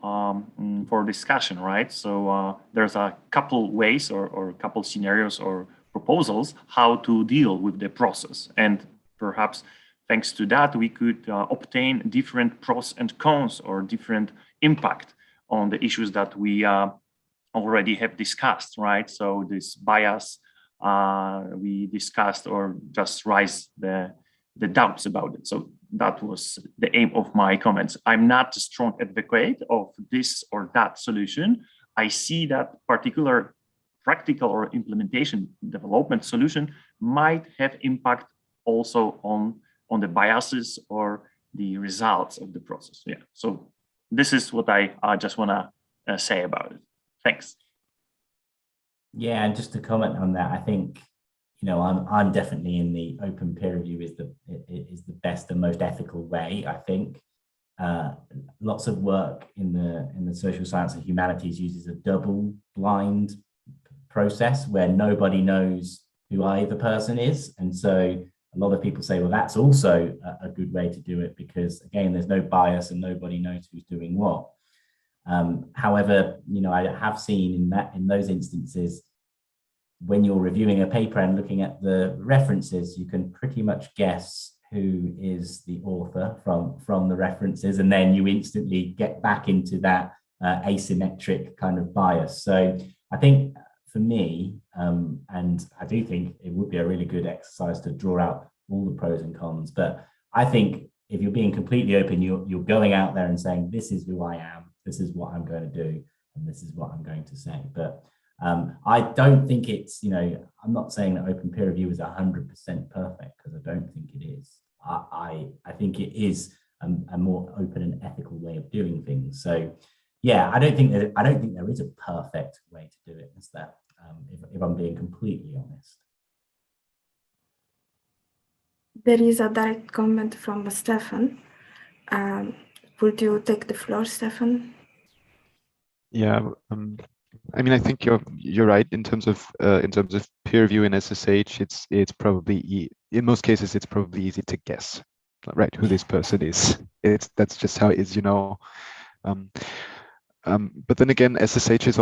for discussion, right? So there's a couple ways or a couple scenarios or proposals how to deal with the process, and perhaps thanks to that we could obtain different pros and cons or different impact on the issues that we already have discussed, right? So this bias we discussed, or just raise the doubts about it. So that was the aim of my comments. I'm not a strong advocate of this or that solution. I see that particular practical or implementation development solution might have impact also on the biases or the results of the process. Yeah. So this is what I just want to say about it. Thanks. Yeah, and just to comment on that, I think, you know, I'm definitely in the open peer review is the best and most ethical way. I think lots of work in the social science and humanities uses a double blind process where nobody knows who either person is, and so a lot of people say, well, that's also a good way to do it because again, there's no bias and nobody knows who's doing what. However, you know, I have seen in those instances, when you're reviewing a paper and looking at the references, you can pretty much guess who is the author from the references, and then you instantly get back into that asymmetric kind of bias. So I think for me, and I do think it would be a really good exercise to draw out all the pros and cons, but I think if you're being completely open, you're going out there and saying, this is who I am, this is what I'm going to do, and this is what I'm going to say. But I don't think it's, you know, I'm not saying that open peer review is 100% perfect, because I don't think it is. I think it is a more open and ethical way of doing things. So yeah, I don't think there is a perfect way to do it, is there? If I'm being completely honest. There is a direct comment from Stefan. Would you take the floor, Stefan? Yeah, I mean, I think you're right in terms of peer review in SSH. It's probably in most cases it's probably easy to guess, right, who this person is. That's just how it is, you know. But then again, SSH is,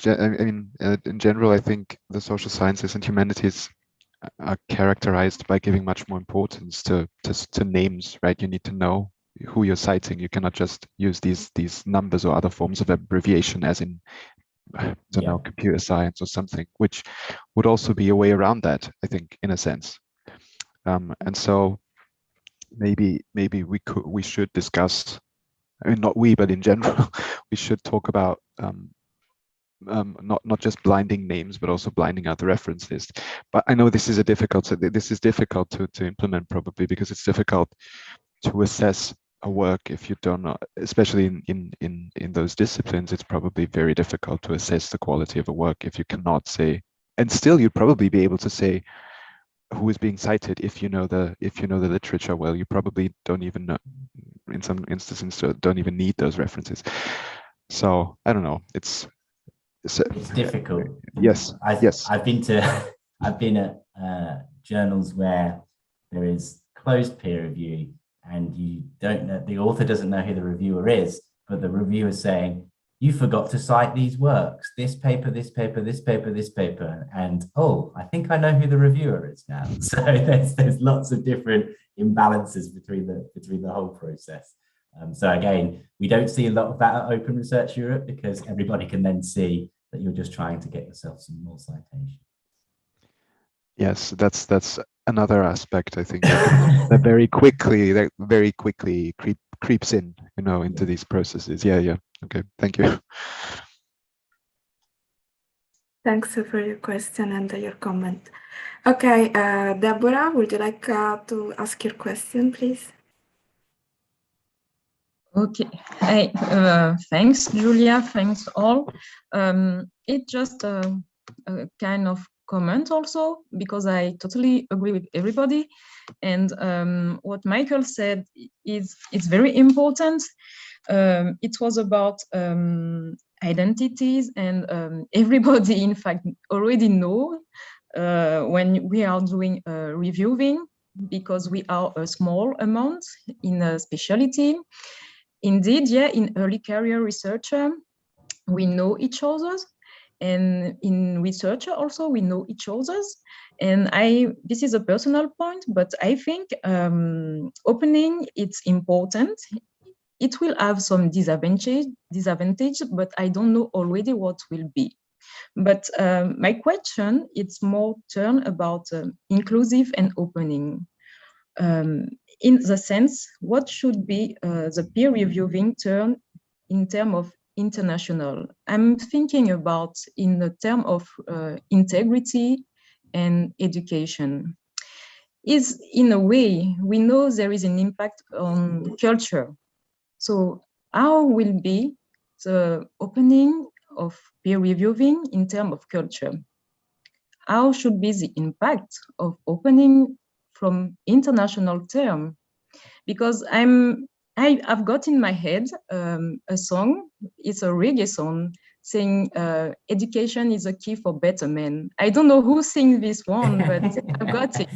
in general, I think the social sciences and humanities are characterized by giving much more importance to names, right? You need to know who you're citing. You cannot just use these numbers or other forms of abbreviation, as in, I don't know, computer science or something, which would also be a way around that, I think, in a sense. And so maybe we should discuss. I mean, not we, but in general, we should talk about not just blinding names, but also blinding out the reference list. But I know this is difficult to implement, probably because it's difficult to assess a work if you don't know, especially in those disciplines. It's probably very difficult to assess the quality of a work if you cannot say, and still you'd probably be able to say who is being cited if you know the literature well. You probably don't even know, in some instances, don't even need those references. So I don't know. It's difficult. Yes. I've been at journals where there is closed peer review, and you don't know, the author doesn't know who the reviewer is, but the reviewer is saying, you forgot to cite these works, this paper, this paper, this paper, this paper, and oh, I think I know who the reviewer is now. So there's lots of different imbalances between the whole process. So again, we don't see a lot of that at Open Research Europe, because everybody can then see that you're just trying to get yourself some more citations. Yes, that's another aspect, I think, that very quickly creeps in, you know, into these processes. Yeah. Okay, thank you. Thanks for your question and your comment. Okay, Deborah, would you like to ask your question, please? Okay. Hey, thanks, Julia. Thanks all. It's just a kind of comment also, because I totally agree with everybody. And what Michael said is very important. It was about identities, and everybody, in fact, already know when we are doing reviewing, because we are a small amount in a specialty. Indeed, yeah, in early career researcher, we know each other, and in researcher also we know each other. And this is a personal point, but I think opening, it's important. It will have some disadvantage, but I don't know already what will be. But my question, it's more turn about inclusive and opening. In the sense, what should be the peer reviewing turn in terms of international? I'm thinking about in the term of integrity and education. is, in a way, we know there is an impact on culture. So how will be the opening of peer reviewing in terms of culture? How should be the impact of opening from international term? Because I've got in my head a song, it's a reggae song, saying education is a key for better men. I don't know who sings this one, but I've got it.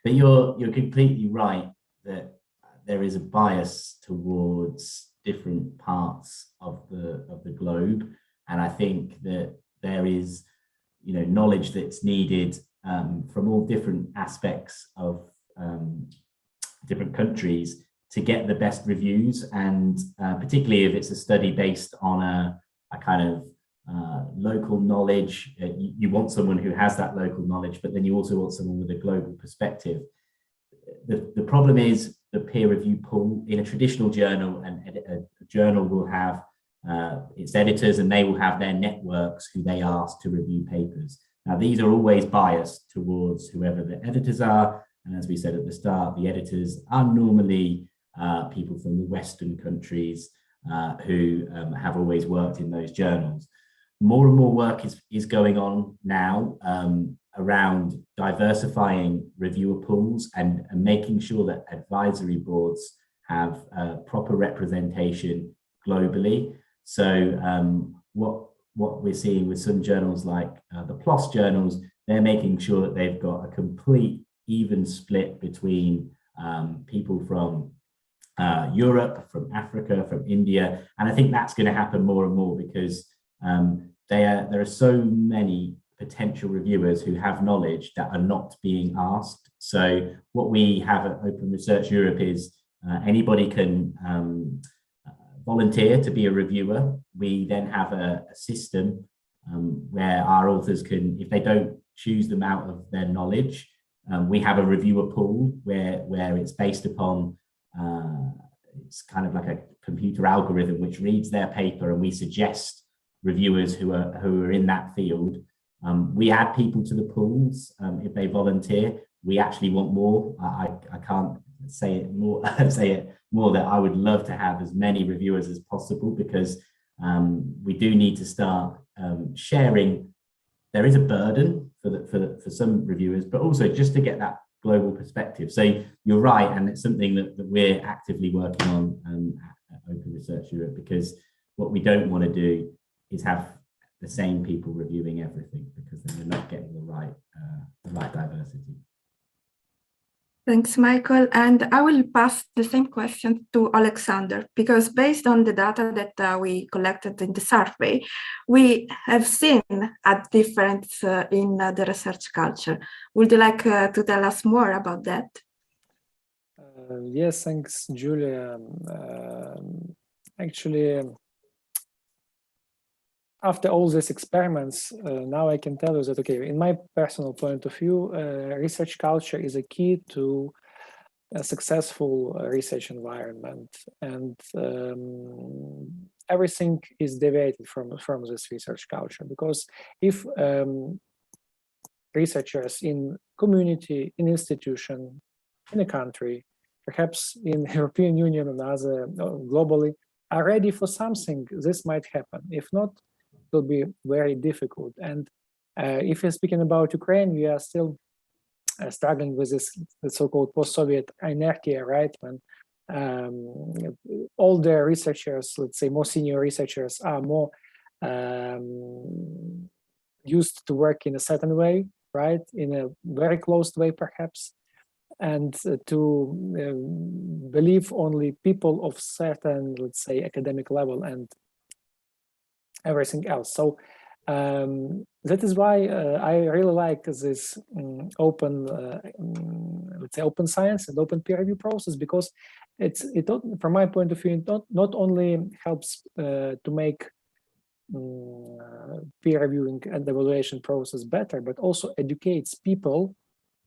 But you're completely right that there is a bias towards different parts of the globe, and I think that there is, knowledge that's needed from all different aspects of different countries to get the best reviews, and particularly if it's a study based on a kind of local knowledge. You want someone who has that local knowledge, but then you also want someone with a global perspective. The problem is the peer review pool in a traditional journal, and a journal will have its editors, and they will have their networks who they ask to review papers. Now, these are always biased towards whoever the editors are. And as we said at the start, the editors are normally people from the Western countries who have always worked in those journals. More and more work is going on now around diversifying reviewer pools and making sure that advisory boards have proper representation globally. So what we're seeing with some journals like the PLOS journals, they're making sure that they've got a complete even split between people from Europe, from Africa, from India. And I think that's going to happen more and more because there are so many potential reviewers who have knowledge that are not being asked. So what we have at Open Research Europe is anybody can volunteer to be a reviewer. We then have a system where our authors can, if they don't choose them out of their knowledge, we have a reviewer pool where it's based upon, it's kind of like a computer algorithm which reads their paper, and we suggest reviewers who are in that field. We add people to the pools if they volunteer. We actually want more. I can't say it more that I would love to have as many reviewers as possible, because we do need to start sharing. There is a burden for some reviewers, but also just to get that global perspective. So you're right, and it's something that we're actively working on at Open Research Europe, because what we don't want to do is have the same people reviewing everything, because then we're not getting the right diversity. Thanks, Michael. And I will pass the same question to Alexander, because based on the data that we collected in the survey, we have seen a difference in the research culture. Would you like to tell us more about that? Yes, thanks, Julia. Actually, after all these experiments, now I can tell you that, okay, in my personal point of view, research culture is a key to a successful research environment, and everything is deviated from this research culture. Because if researchers in community, in institution, in a country, perhaps in the European Union and other globally, are ready for something, this might happen. If not, will be very difficult. And if we're speaking about Ukraine, we are still struggling with this so-called post-Soviet anarchy, right? When all the researchers, let's say more senior researchers, are more used to work in a certain way, right? In a very closed way, perhaps, and to believe only people of certain, let's say, academic level and everything else. So that is why I really like this open, let's say, open science and open peer review process, because it from my point of view, it not only helps to make peer reviewing and evaluation process better, but also educates people,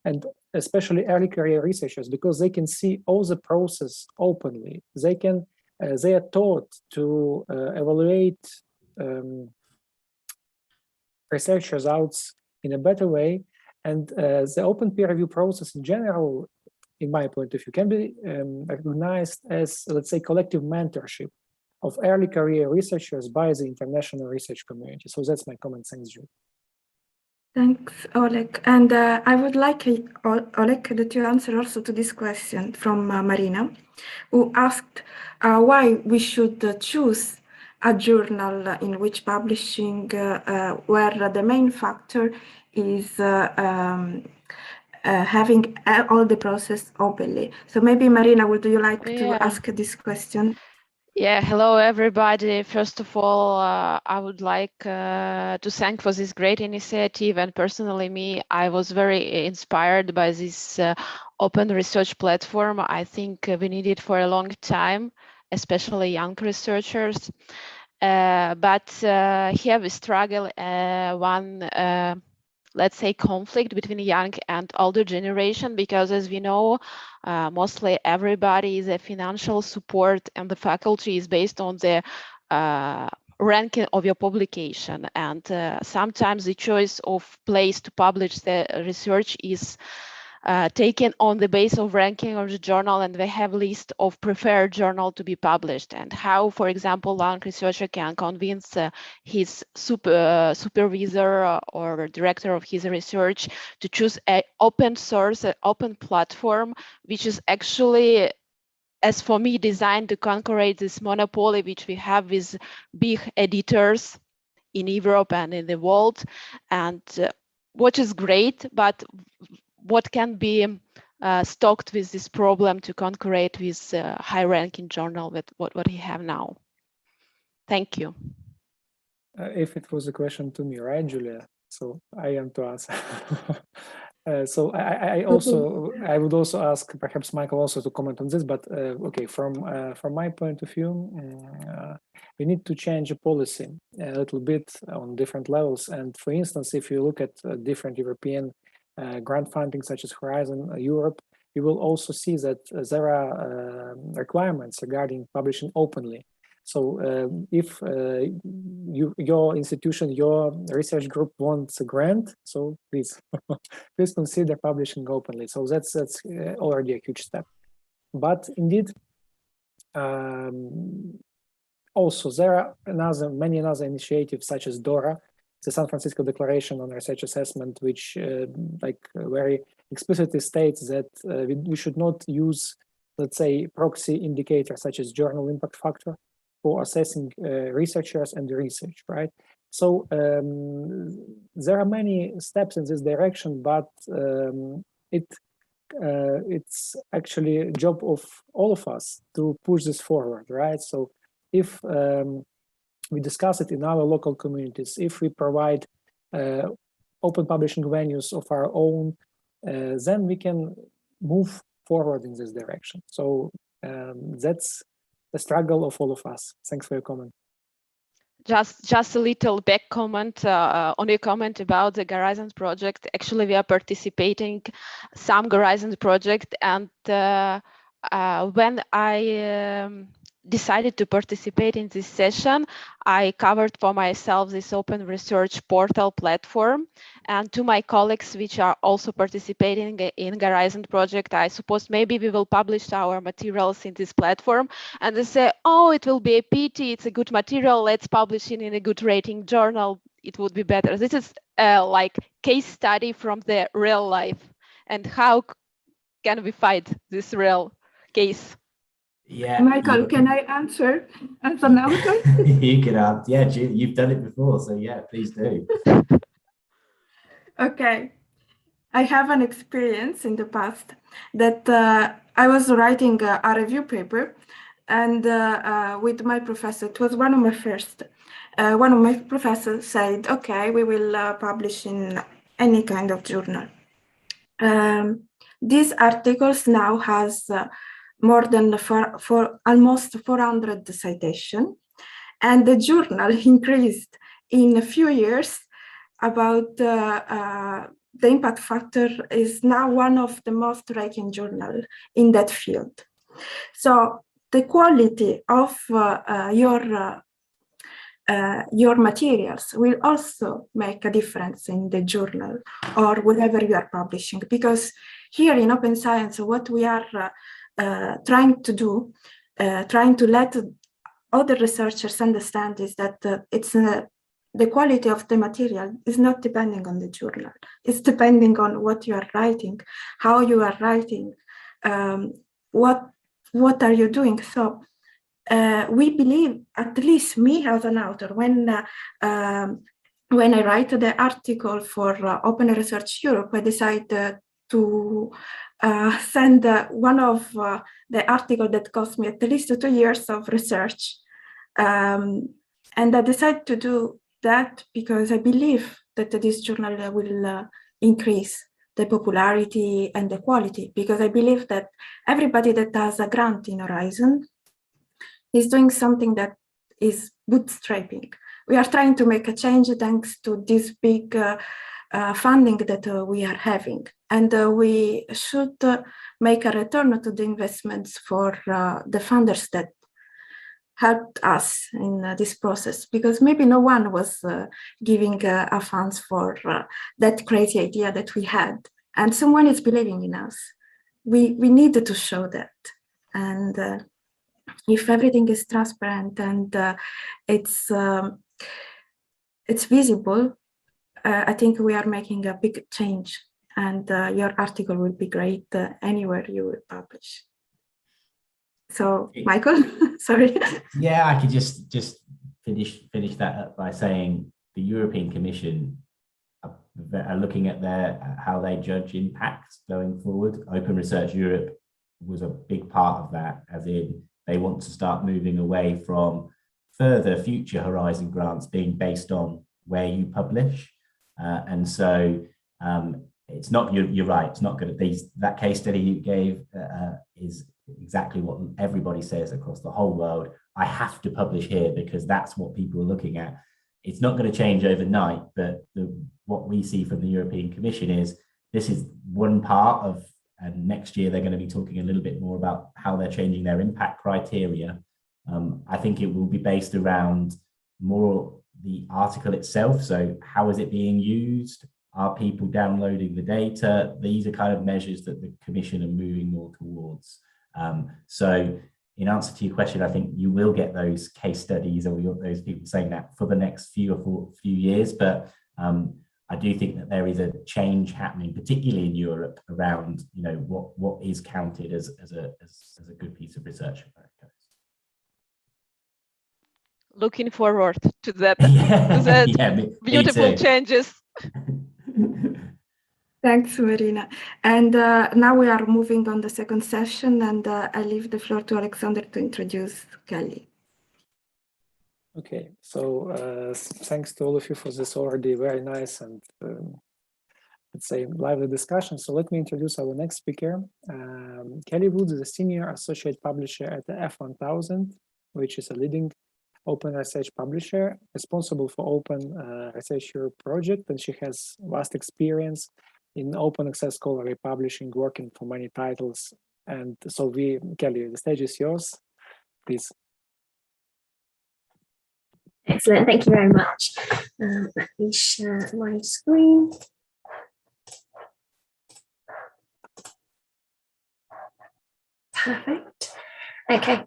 and especially early career researchers, because they can see all the process openly. They are taught to evaluate research results in a better way, And the open peer review process in general, in my point of view, can be recognized as, let's say, collective mentorship of early career researchers by the international research community. So that's my comment. Thanks, Julie. Thanks, Oleg. And I would like, Oleg, that you answer also to this question from Marina, who asked why we should choose a journal in which publishing, where the main factor is having all the process openly. So maybe Marina, would you like to ask this question? Yeah, hello everybody. First of all, I would like to thank for this great initiative, and personally I was very inspired by this open research platform. I think we need it for a long time, especially young researchers. But here we struggle one let's say conflict between young and older generation, because as we know, mostly everybody is a financial support, and the faculty is based on the ranking of your publication, and sometimes the choice of place to publish the research is taken on the base of ranking of the journal, and they have list of preferred journal to be published. And how, for example, one researcher can convince his supervisor or director of his research to choose an open source, an open platform, which is actually, as for me, designed to conquer this monopoly which we have with big editors in Europe and in the world, and which is great, but what can be stocked with this problem to conquer it with high-ranking journal with what we have now? Thank you. If it was a question to me, right, Julia? So I am to answer. So I would also ask perhaps Michael also to comment on this, but okay, from my point of view, we need to change the policy a little bit on different levels. And for instance, if you look at different European grant funding such as Horizon Europe, you will also see that there are requirements regarding publishing openly. So if your institution, your research group wants a grant, so please, please consider publishing openly. So that's already a huge step. But indeed, also there are many other initiatives such as DORA, the San Francisco Declaration on Research Assessment, which very explicitly states that we should not use, let's say, proxy indicators such as journal impact factor for assessing researchers and the research, right? So there are many steps in this direction, but it's actually a job of all of us to push this forward, right? So if we discuss it in our local communities, if we provide open publishing venues of our own, then we can move forward in this direction. So that's the struggle of all of us. Thanks for your comment. Just a little back comment on your comment about the Horizon project. Actually, we are participating some Horizon project, and when I decided to participate in this session, I covered for myself this open research portal platform, and to my colleagues which are also participating in Horizon project, I suppose maybe we will publish our materials in this platform, and they say, oh, it will be a pity, it's a good material, let's publish it in a good rating journal, it would be better. This is like case study from the real life, and how can we fight this real case? Yeah, Michael, can I answer as an author? You can answer. Yeah, you've done it before, so yeah, please do. Okay, I have an experience in the past that I was writing a review paper, and with my professor, it was one of my first. One of my professors said, "Okay, we will publish in any kind of journal." These articles now has more than almost 400 citations, and the journal increased in a few years. About the impact factor is now one of the most ranking journals in that field. So the quality of your your materials will also make a difference in the journal or whatever you are publishing. Because here in Open Science, what we are trying to do, trying to let other researchers understand is that the quality of the material is not depending on the journal. It's depending on what you are writing, how you are writing, what are you doing. So we believe, at least me as an author, when I write the article for Open Research Europe, I decide to send one of the articles that cost me at least 2 years of research. And I decided to do that because I believe that this journal will increase the popularity and the quality, because I believe that everybody that has a grant in Horizon is doing something that is bootstrapping. We are trying to make a change thanks to this big funding that we are having. And we should make a return to the investments for the funders that helped us in this process, because maybe no one was giving funds for that crazy idea that we had. And someone is believing in us. We needed to show that. And if everything is transparent and it's visible, I think we are making a big change, and your article will be great anywhere you will publish. So, Michael, sorry. Yeah, I could just finish that up by saying the European Commission are looking at how they judge impact going forward. Open Research Europe was a big part of that, as in they want to start moving away from further future Horizon grants being based on where you publish. And so it's not, you're right, it's not going to, that case study you gave is exactly what everybody says across the whole world. I have to publish here because that's what people are looking at. It's not going to change overnight, but what we see from the European Commission is this is one part of, and next year they're going to be talking a little bit more about how they're changing their impact criteria. I think it will be based around more the article itself. So how is it being used? Are people downloading the data? These are kind of measures that the Commission are moving more towards. So in answer to your question, I think you will get those case studies, or those people saying that for the next few years. But I do think that there is a change happening, particularly in Europe, around what is counted as a good piece of research. Looking forward to that, Yeah, beautiful changes. Thanks, Marina. And now we are moving on the second session, and I leave the floor to Alexander to introduce Kelly. Okay, so thanks to all of you for this already very nice and let's say lively discussion. So let me introduce our next speaker. Kelly Woods is a senior associate publisher at the F1000, which is a leading open research publisher responsible for Open Research Europe project, and she has vast experience in open access scholarly publishing, working for many titles. And so Kelly, the stage is yours, please. Excellent, thank you very much. Let me share my screen. Perfect. Okay,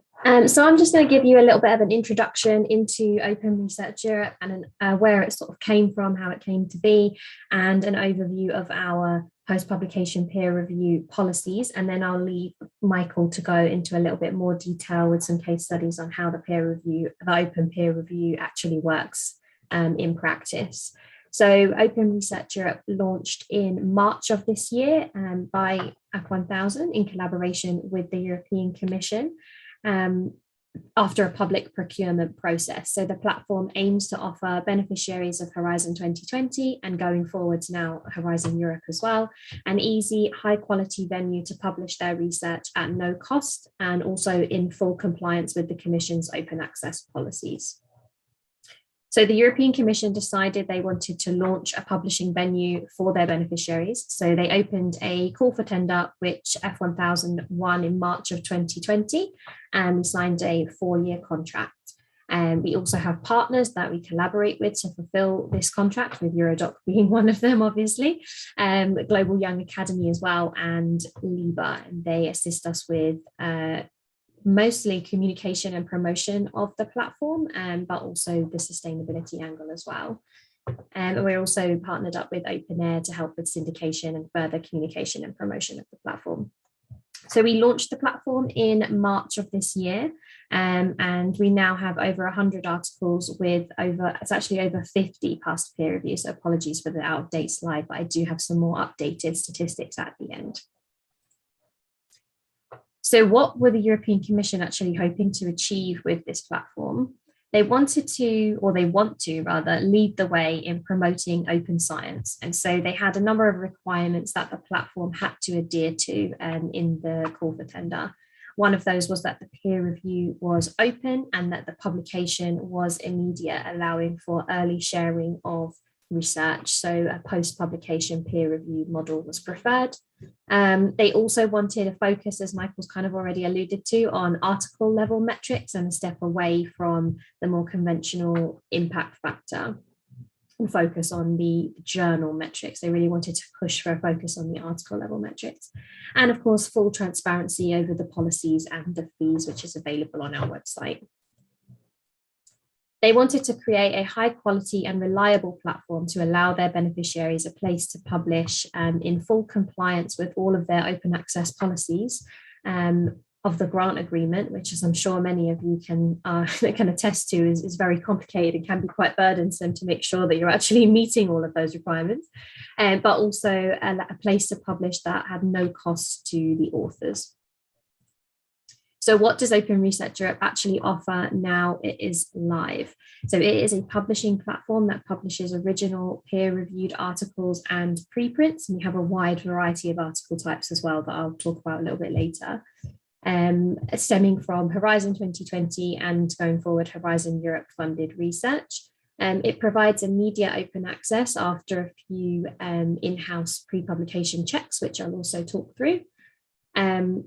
so I'm just going to give you a little bit of an introduction into Open Research Europe and where it sort of came from, how it came to be, and an overview of our post-publication peer review policies. And then I'll leave Michael to go into a little bit more detail with some case studies on how the open peer review actually works in practice. So Open Research Europe launched in March of this year by F1000 in collaboration with the European Commission after a public procurement process. So the platform aims to offer beneficiaries of Horizon 2020 and going forwards now Horizon Europe as well, an easy, high quality venue to publish their research at no cost and also in full compliance with the Commission's open access policies. So the European Commission decided they wanted to launch a publishing venue for their beneficiaries. So they opened a call for tender, which F1000 won in March of 2020, and signed a 4-year contract. We also have partners that we collaborate with to fulfill this contract, with Eurodoc being one of them, obviously, Global Young Academy as well, and LIBA. And they assist us with mostly communication and promotion of the platform, but also the sustainability angle as well. And we're also partnered up with OpenAir to help with syndication and further communication and promotion of the platform. So we launched the platform in March of this year, and we now have over 100 articles with it's actually over 50 past peer reviews. So apologies for the out of date slide, but I do have some more updated statistics at the end. So what were the European Commission actually hoping to achieve with this platform? They want to rather lead the way in promoting open science. And so they had a number of requirements that the platform had to adhere to in the call for tender. One of those was that the peer review was open and that the publication was immediate, allowing for early sharing of research. So a post-publication peer review model was preferred. They also wanted a focus, as Michael's kind of already alluded to, on article level metrics and a step away from the more conventional impact factor and focus on the journal metrics. They really wanted to push for a focus on the article level metrics. And of course, full transparency over the policies and the fees, which is available on our website. They wanted to create a high quality and reliable platform to allow their beneficiaries a place to publish in full compliance with all of their open access policies of the grant agreement, which, as I'm sure many of you can attest to, is very complicated and can be quite burdensome to make sure that you're actually meeting all of those requirements, but also a place to publish that had no cost to the authors. So what does Open Research Europe actually offer now it is live? So it is a publishing platform that publishes original peer-reviewed articles and preprints. And we have a wide variety of article types as well that I'll talk about a little bit later. Stemming from Horizon 2020 and going forward, Horizon Europe funded research. It provides immediate open access after a few in-house pre-publication checks, which I'll also talk through.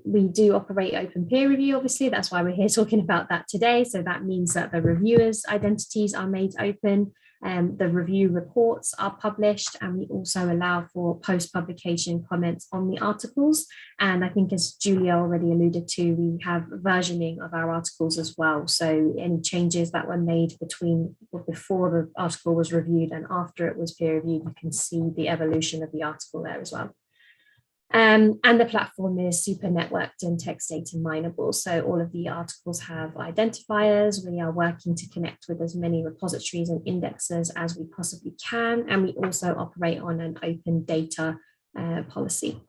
We do operate open peer review, obviously, that's why we're here talking about that today. So that means that the reviewers' identities are made open, the review reports are published, and we also allow for post-publication comments on the articles. And I think, as Julia already alluded to, we have versioning of our articles as well. So any changes that were made before the article was reviewed and after it was peer reviewed, you can see the evolution of the article there as well. And the platform is super networked and text data mineable. So all of the articles have identifiers. We are working to connect with as many repositories and indexes as we possibly can. And we also operate on an open data policy.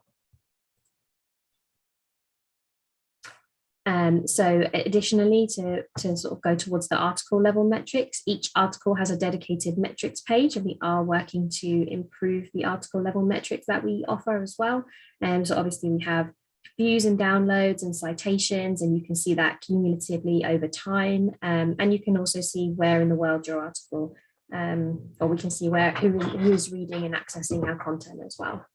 So additionally, to sort of go towards the article level metrics, each article has a dedicated metrics page, and we are working to improve the article level metrics that we offer as well. So obviously we have views and downloads and citations, and you can see that cumulatively over time. And you can also see where in the world your article, or we can see who is reading and accessing our content as well.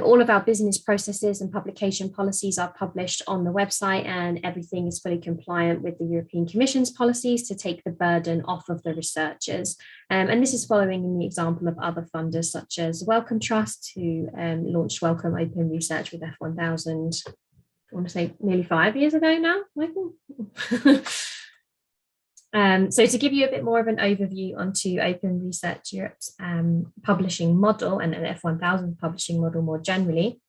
All of our business processes and publication policies are published on the website, and everything is fully compliant with the European Commission's policies to take the burden off of the researchers. And this is following in the example of other funders such as Wellcome Trust, who launched Welcome Open Research with F1000, I want to say nearly 5 years ago now, Michael. So to give you a bit more of an overview onto Open Research Europe's publishing model and an F1000 publishing model more generally,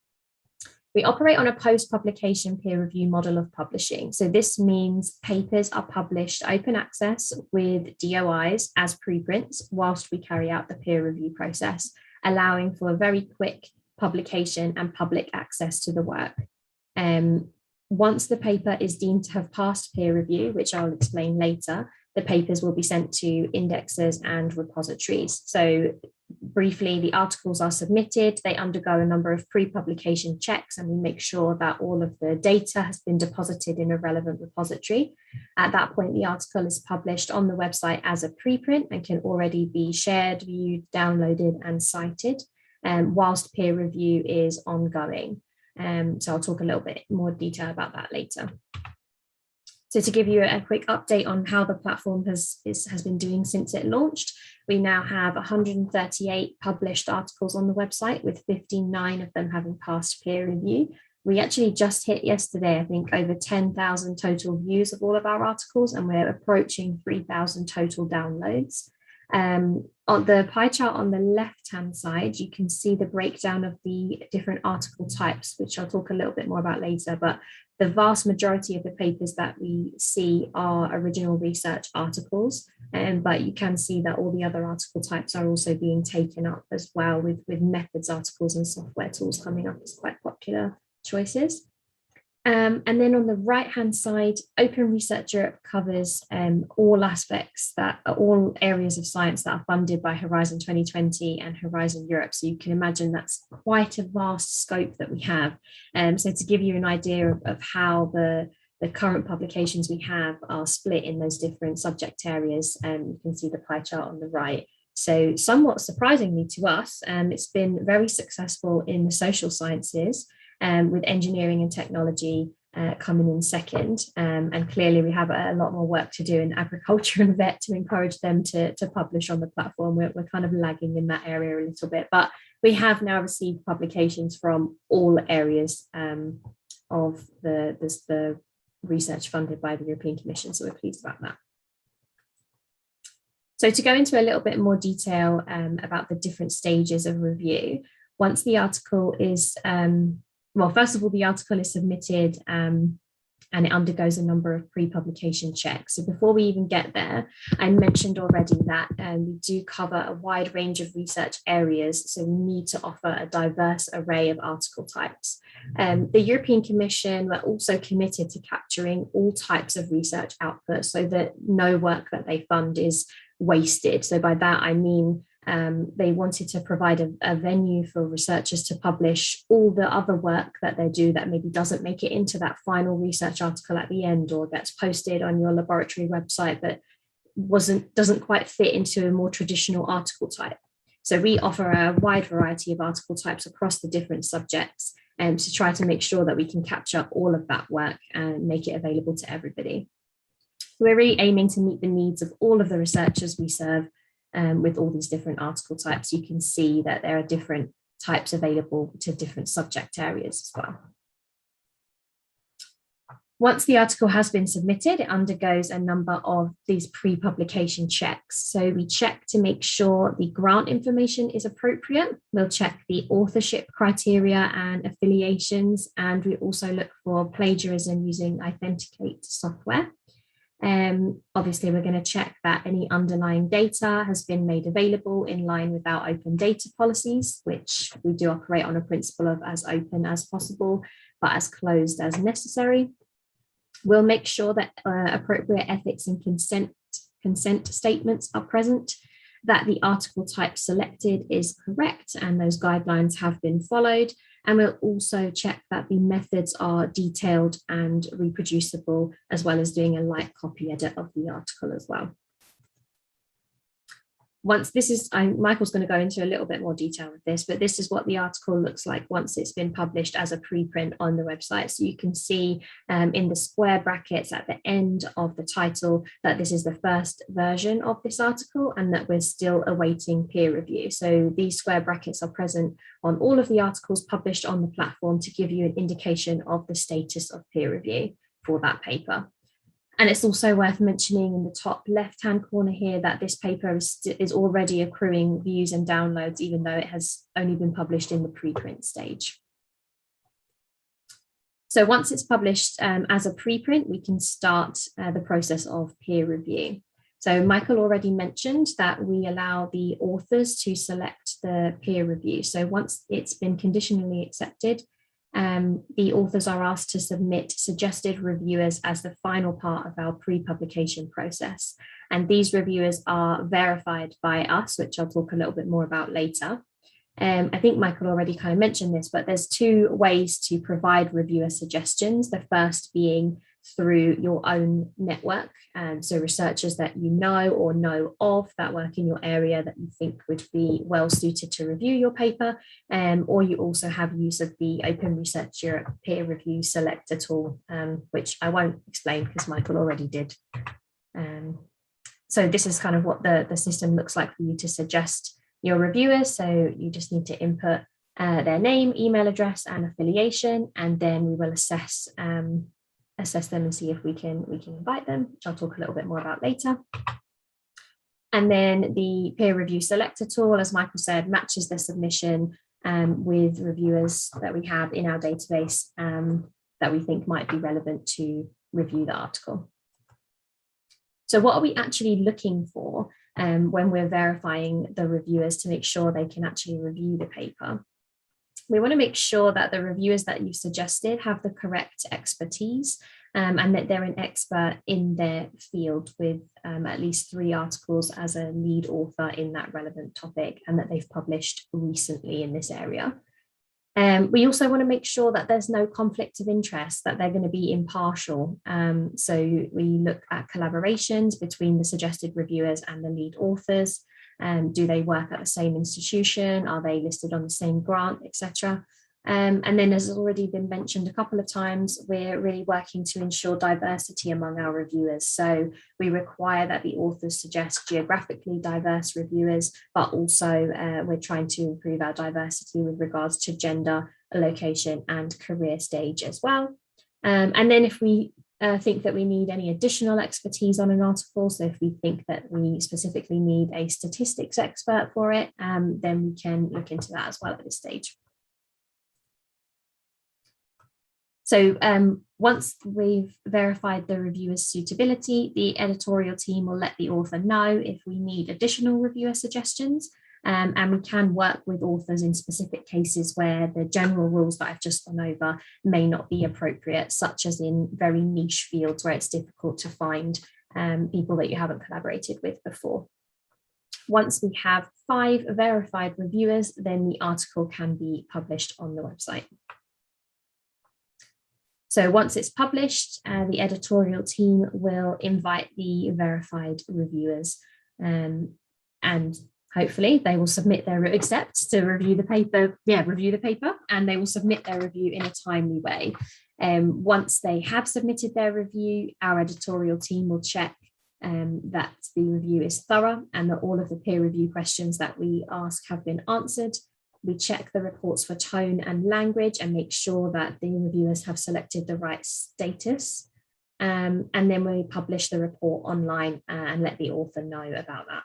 we operate on a post-publication peer review model of publishing. So this means papers are published open access with DOIs as preprints whilst we carry out the peer review process, allowing for a very quick publication and public access to the work. Once the paper is deemed to have passed peer review, which I'll explain later, the papers will be sent to indexes and repositories. So briefly, the articles are submitted, they undergo a number of pre-publication checks, and we make sure that all of the data has been deposited in a relevant repository. At that point, the article is published on the website as a preprint and can already be shared, viewed, downloaded, and cited, whilst peer review is ongoing. So I'll talk a little bit more detail about that later. So to give you a quick update on how the platform has been doing since it launched, we now have 138 published articles on the website, with 59 of them having passed peer review. We actually just hit yesterday, I think, over 10,000 total views of all of our articles, and we're approaching 3,000 total downloads. On the pie chart on the left-hand side, you can see the breakdown of the different article types, which I'll talk a little bit more about later, but the vast majority of the papers that we see are original research articles, but you can see that all the other article types are also being taken up as well, with methods articles and software tools coming up as quite popular choices. And then on the right-hand side, Open Research Europe covers all aspects, that are all areas of science that are funded by Horizon 2020 and Horizon Europe. So you can imagine that's quite a vast scope that we have. So to give you an idea of how the current publications we have are split in those different subject areas, you can see the pie chart on the right. So somewhat surprisingly to us, it's been very successful in the social sciences, with engineering and technology coming in second. And clearly we have a lot more work to do in agriculture and vet to encourage them to publish on the platform. We're kind of lagging in that area a little bit, but we have now received publications from all areas of the research funded by the European Commission. So we're pleased about that. So to go into a little bit more detail about the different stages of review, once the article is, well, first of all, the article is submitted and it undergoes a number of pre-publication checks. So before we even get there, I mentioned already that we do cover a wide range of research areas, so we need to offer a diverse array of article types. The European Commission were also committed to capturing all types of research output so that no work that they fund is wasted. So by that, I mean, they wanted to provide a venue for researchers to publish all the other work that they do that maybe doesn't make it into that final research article at the end, or gets posted on your laboratory website that doesn't quite fit into a more traditional article type. So we offer a wide variety of article types across the different subjects, to try to make sure that we can capture all of that work and make it available to everybody. We're really aiming to meet the needs of all of the researchers we serve. With all these different article types, you can see that there are different types available to different subject areas as well. Once the article has been submitted, it undergoes a number of these pre-publication checks. So we check to make sure the grant information is appropriate. We'll check the authorship criteria and affiliations, and we also look for plagiarism using Authenticate software. Obviously, we're going to check that any underlying data has been made available in line with our open data policies, which we do operate on a principle of as open as possible, but as closed as necessary. We'll make sure that appropriate ethics and consent statements are present, that the article type selected is correct and those guidelines have been followed. And we'll also check that the methods are detailed and reproducible, as well as doing a light copy edit of the article as well. Once this is, Michael's going to go into a little bit more detail with this, but this is what the article looks like once it's been published as a preprint on the website. So you can see in the square brackets at the end of the title that this is the first version of this article and that we're still awaiting peer review. So these square brackets are present on all of the articles published on the platform to give you an indication of the status of peer review for that paper. And it's also worth mentioning in the top left-hand corner here that this paper is already accruing views and downloads, even though it has only been published in the preprint stage. So once it's published as a preprint, we can start the process of peer review. So Michael already mentioned that we allow the authors to select the peer review. So once it's been conditionally accepted, the authors are asked to submit suggested reviewers as the final part of our pre-publication process. And these reviewers are verified by us, which I'll talk a little bit more about later. I think Michael already kind of mentioned this, but there's two ways to provide reviewer suggestions. The first being through your own network. So researchers that you know or know of that work in your area that you think would be well suited to review your paper, or you also have use of the Open Research Europe peer review selector tool, which I won't explain because Michael already did. So this is kind of what the system looks like for you to suggest your reviewers. So you just need to input their name, email address, and affiliation, and then we will assess them and see if we can invite them, which I'll talk a little bit more about later. And then the peer review selector tool, as Michael said, matches the submission with reviewers that we have in our database that we think might be relevant to review the article. So what are we actually looking for when we're verifying the reviewers to make sure they can actually review the paper? We want to make sure that the reviewers that you've suggested have the correct expertise and that they're an expert in their field with at least 3 articles as a lead author in that relevant topic, and that they've published recently in this area. We also want to make sure that there's no conflict of interest, that they're going to be impartial. So we look at collaborations between the suggested reviewers and the lead authors. Do they work at the same institution? Are they listed on the same grant, etc.? And then, as already been mentioned a couple of times, we're really working to ensure diversity among our reviewers. So we require that the authors suggest geographically diverse reviewers, but also we're trying to improve our diversity with regards to gender, location, and career stage as well. And then if we think that we need any additional expertise on an article, so if we think that we specifically need a statistics expert for it, then we can look into that as well at this stage. So once we've verified the reviewer's suitability, the editorial team will let the author know if we need additional reviewer suggestions, and we can work with authors in specific cases where the general rules that I've just gone over may not be appropriate, such as in very niche fields where it's difficult to find people that you haven't collaborated with before. Once we have 5 verified reviewers, then the article can be published on the website. So once it's published, the editorial team will invite the verified reviewers, and hopefully they will submit their accepts to review the paper, and they will submit their review in a timely way. Once they have submitted their review, our editorial team will check that the review is thorough and that all of the peer review questions that we ask have been answered. We check the reports for tone and language and make sure that the reviewers have selected the right status. And then we publish the report online and let the author know about that.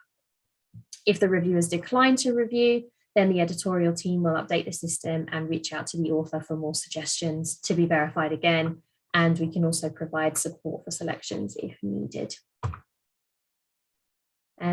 If the reviewers decline to review, then the editorial team will update the system and reach out to the author for more suggestions to be verified again. And we can also provide support for selections if needed.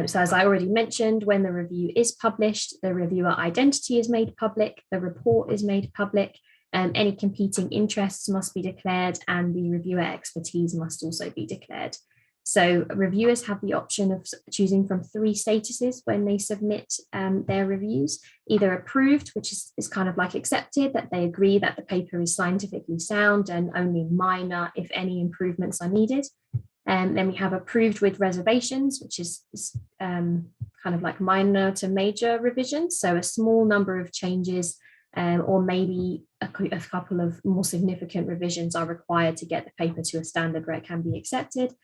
So as I already mentioned, when the review is published, the reviewer identity is made public, the report is made public, any competing interests must be declared, and the reviewer expertise must also be declared. So reviewers have the option of choosing from 3 statuses when they submit their reviews, either approved, which is kind of like accepted, that they agree that the paper is scientifically sound and only minor, if any, improvements are needed. And then we have approved with reservations, which is kind of like minor to major revisions. So a small number of changes or maybe a couple of more significant revisions are required to get the paper to a standard where it can be accepted,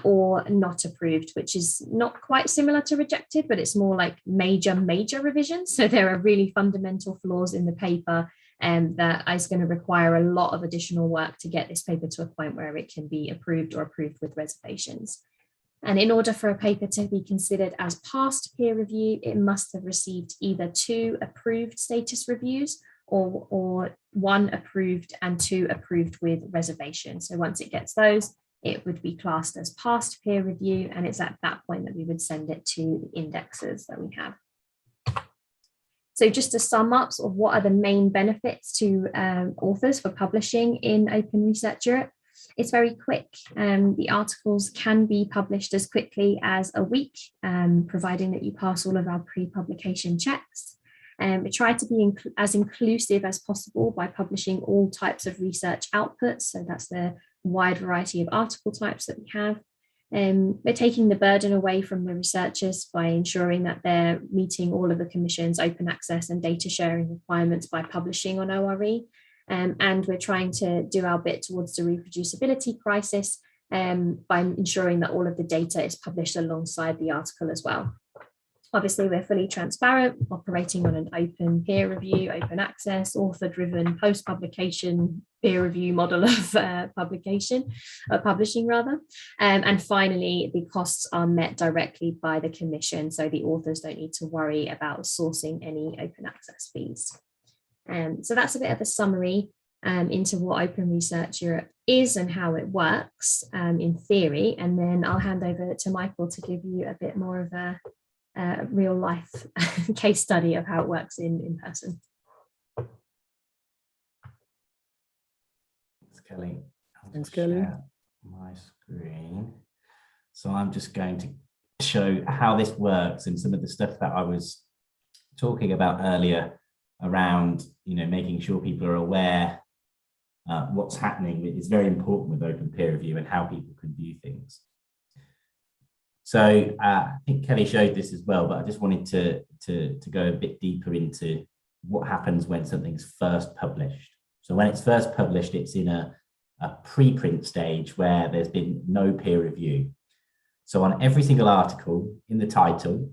or not approved, which is not quite similar to rejected, but it's more like major revisions. So there are really fundamental flaws in the paper that is going to require a lot of additional work to get this paper to a point where it can be approved or approved with reservations. And in order for a paper to be considered as past peer review, it must have received either 2 approved status reviews or 1 approved and 2 approved with reservation. So once it gets those, it would be classed as past peer review, and it's at that point that we would send it to the indexers that we have. So just to sum up, sort of what are the main benefits to authors for publishing in Open Research Europe? It's very quick. The articles can be published as quickly as a week, providing that you pass all of our pre-publication checks. We try to be as inclusive as possible by publishing all types of research outputs. So that's the wide variety of article types that we have. We're taking the burden away from the researchers by ensuring that they're meeting all of the Commission's open access and data sharing requirements by publishing on ORE. And we're trying to do our bit towards the reproducibility crisis by ensuring that all of the data is published alongside the article as well. Obviously, we're fully transparent, operating on an open peer review, open access, author-driven post-publication peer review model of publishing rather. And finally, the costs are met directly by the Commission, so the authors don't need to worry about sourcing any open access fees. So that's a bit of a summary into what Open Research Europe is and how it works in theory. And then I'll hand over to Michael to give you a bit more of a real life case study of how it works in person. Thanks, Kelly. Thanks, Kelly. Share my screen. So I'm just going to show how this works and some of the stuff that I was talking about earlier around, making sure people are aware what's happening is very important with open peer review and how people can view things. So I think Kelly showed this as well, but I just wanted to go a bit deeper into what happens when something's first published. So when it's first published, it's in a preprint stage where there's been no peer review. So on every single article in the title,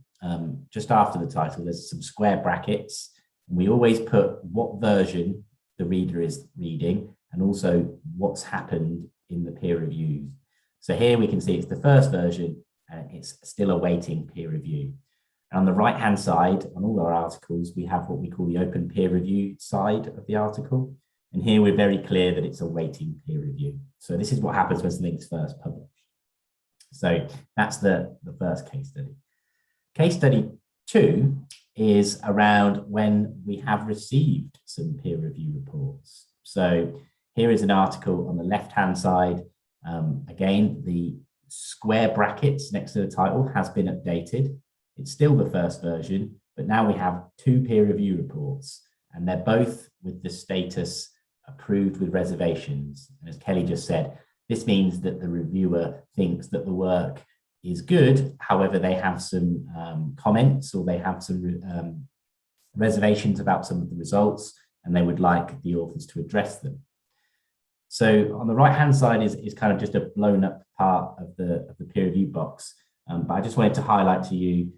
just after the title, there's some square brackets. And we always put what version the reader is reading and also what's happened in the peer reviews. So here we can see it's the first version, and it's still awaiting peer review. And on the right-hand side, on all our articles, we have what we call the open peer review side of the article. And here we're very clear that it's awaiting peer review. So this is what happens when something's first published. So that's the first case study. Case study 2 is around when we have received some peer review reports. So here is an article on the left-hand side. Again, the square brackets next to the title has been updated. It's still the first version, but now we have 2 peer review reports, and they're both with the status approved with reservations. And as Kelly just said, this means that the reviewer thinks that the work is good. However, they have some comments, or they have some reservations about some of the results, and they would like the authors to address them. So on the right-hand side is kind of just a blown up part of the peer review box. But I just wanted to highlight to you,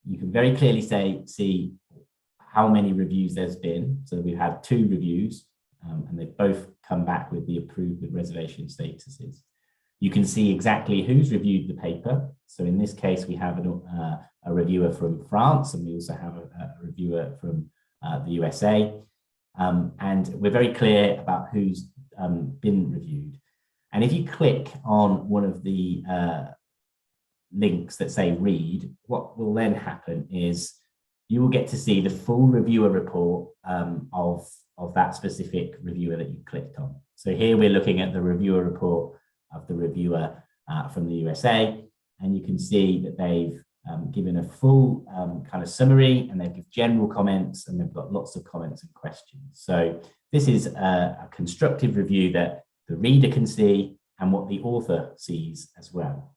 you can very clearly see how many reviews there's been. So we've had 2 reviews, and they've both come back with the approved with reservation statuses. You can see exactly who's reviewed the paper. So in this case, we have a reviewer from France, and we also have a reviewer from the USA. And we're very clear about who's been reviewed. And if you click on one of the links that say read, what will then happen is you will get to see the full reviewer report of that specific reviewer that you clicked on. So here we're looking at the reviewer report of the reviewer from the USA, and you can see that they've given a full kind of summary, and they've given general comments, and they've got lots of comments and questions. So this is a constructive review that the reader can see and what the author sees as well.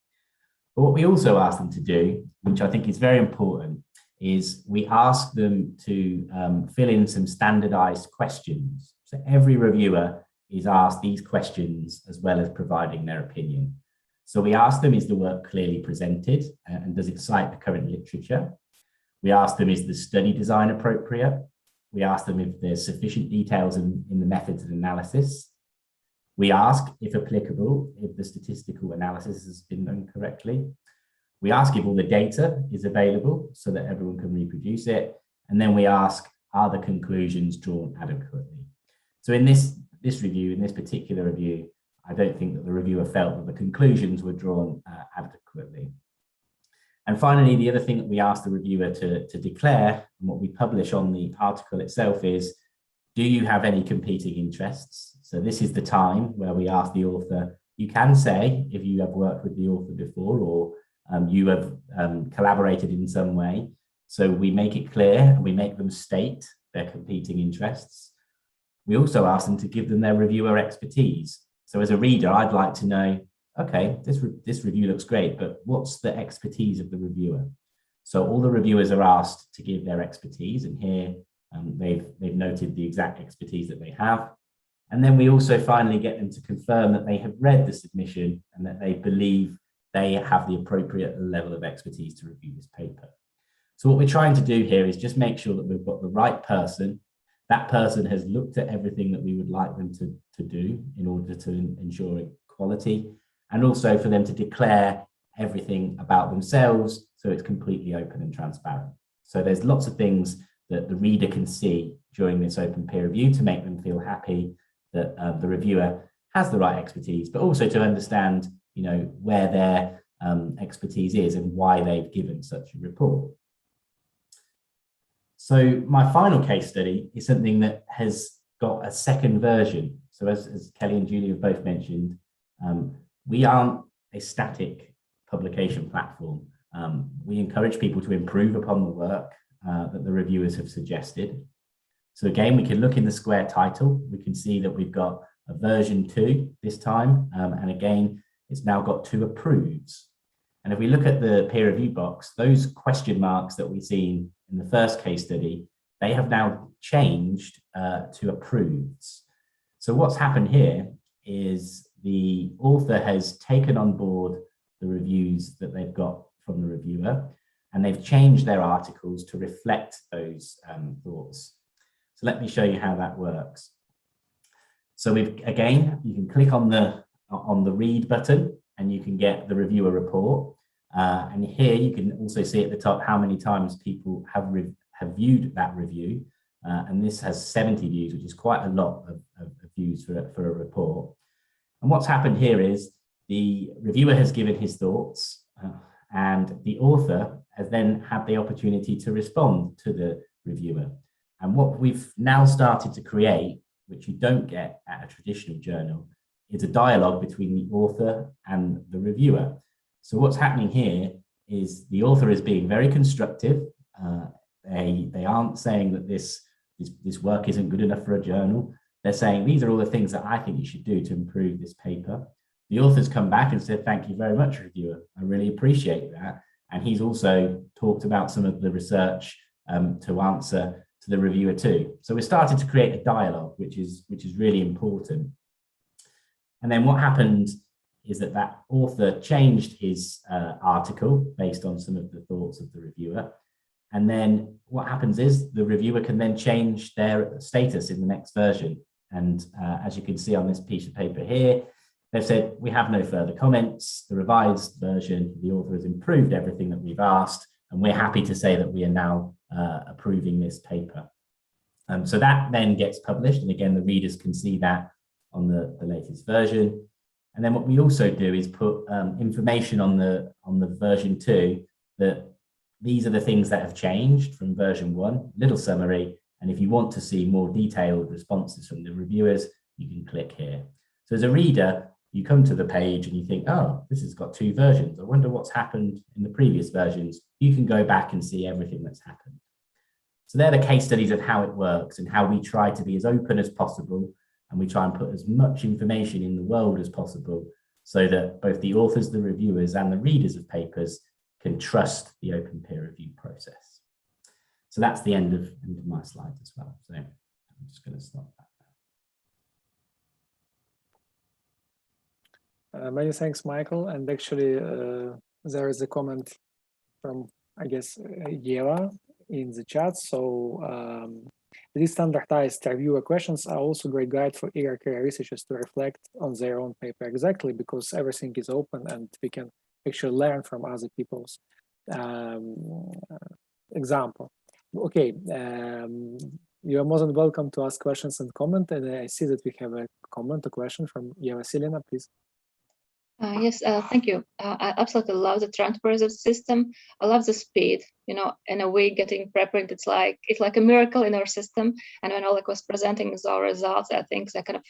But what we also ask them to do, which I think is very important, is we ask them to fill in some standardized questions. So every reviewer is asked these questions as well as providing their opinion. So we ask them, is the work clearly presented, and does it cite the current literature? We ask them, is the study design appropriate? We ask them if there's sufficient details in the methods of analysis. We ask, if applicable, if the statistical analysis has been done correctly. We ask if all the data is available so that everyone can reproduce it. And then we ask, are the conclusions drawn adequately? So in this review, in this particular review, I don't think that the reviewer felt that the conclusions were drawn adequately. And finally, the other thing that we ask the reviewer to declare, and what we publish on the article itself, is, do you have any competing interests? So this is the time where we ask the author, you can say if you have worked with the author before, or you have collaborated in some way. So we make it clear, and we make them state their competing interests. We also ask them to give them their reviewer expertise. So as a reader, I'd like to know, okay, this review looks great, but what's the expertise of the reviewer? So all the reviewers are asked to give their expertise, and here they've noted the exact expertise that they have. And then we also finally get them to confirm that they have read the submission and that they believe they have the appropriate level of expertise to review this paper. So what we're trying to do here is just make sure that we've got the right person. That person has looked at everything that we would like them to do in order to ensure quality, and also for them to declare everything about themselves so it's completely open and transparent. So there's lots of things that the reader can see during this open peer review to make them feel happy that the reviewer has the right expertise, but also to understand, you know, where their expertise is and why they've given such a report. So my final case study is something that has got a second version. So as Kelly and Julie have both mentioned, we aren't a static publication platform. We encourage people to improve upon the work that the reviewers have suggested. So again, we can look in the square title. We can see that we've got a version 2 this time. And again, it's now got 2 approves. And if we look at the peer review box, those question marks that we've seen in the first case study, they have now changed to approves. So what's happened here is the author has taken on board the reviews that they've got from the reviewer, and they've changed their articles to reflect those thoughts. So let me show you how that works. So again, you can click on the read button and you can get the reviewer report. And here you can also see at the top how many times people have viewed that review. And this has 70 views, which is quite a lot of views for a report. And what's happened here is the reviewer has given his thoughts and the author has then had the opportunity to respond to the reviewer. And what we've now started to create, which you don't get at a traditional journal, is a dialogue between the author and the reviewer. So what's happening here is the author is being very constructive. They aren't saying that this work isn't good enough for a journal. They're saying, these are all the things that I think you should do to improve this paper. The author's come back and said, thank you very much, reviewer. I really appreciate that. And he's also talked about some of the research to answer to the reviewer too. So we're starting to create a dialogue, which is really important. And then what happened is that author changed his article based on some of the thoughts of the reviewer. And then what happens is the reviewer can then change their status in the next version. And as you can see on this piece of paper here, they've said, we have no further comments. The revised version, the author has improved everything that we've asked, and we're happy to say that we are now approving this paper. So that then gets published. And again, the readers can see that on the latest version. And then what we also do is put information on the version 2 that these are the things that have changed from version 1, little summary. And if you want to see more detailed responses from the reviewers, you can click here. So as a reader, you come to the page and you think, oh, this has got 2 versions. I wonder what's happened in the previous versions. You can go back and see everything that's happened. So they're the case studies of how it works and how we try to be as open as possible. And we try and put as much information in the world as possible so that both the authors, the reviewers, and the readers of papers can trust the open peer review process. So that's the end of my slides as well. So I'm just going to stop that. Many thanks, Michael. And actually, there is a comment from, I guess, Yeva in the chat. So these standardized reviewer questions are also a great guide for eager career researchers to reflect on their own paper. Exactly, because everything is open and we can actually learn from other people's example. Okay, you are more than welcome to ask questions and comment. And I see that we have a comment, a question from Yeva Silina, please. Yes, thank you. I absolutely love the transparency system. I love the speed. You know, in a way, getting preprint, it's like a miracle in our system. And when Oleg was presenting our results, I think they're kind of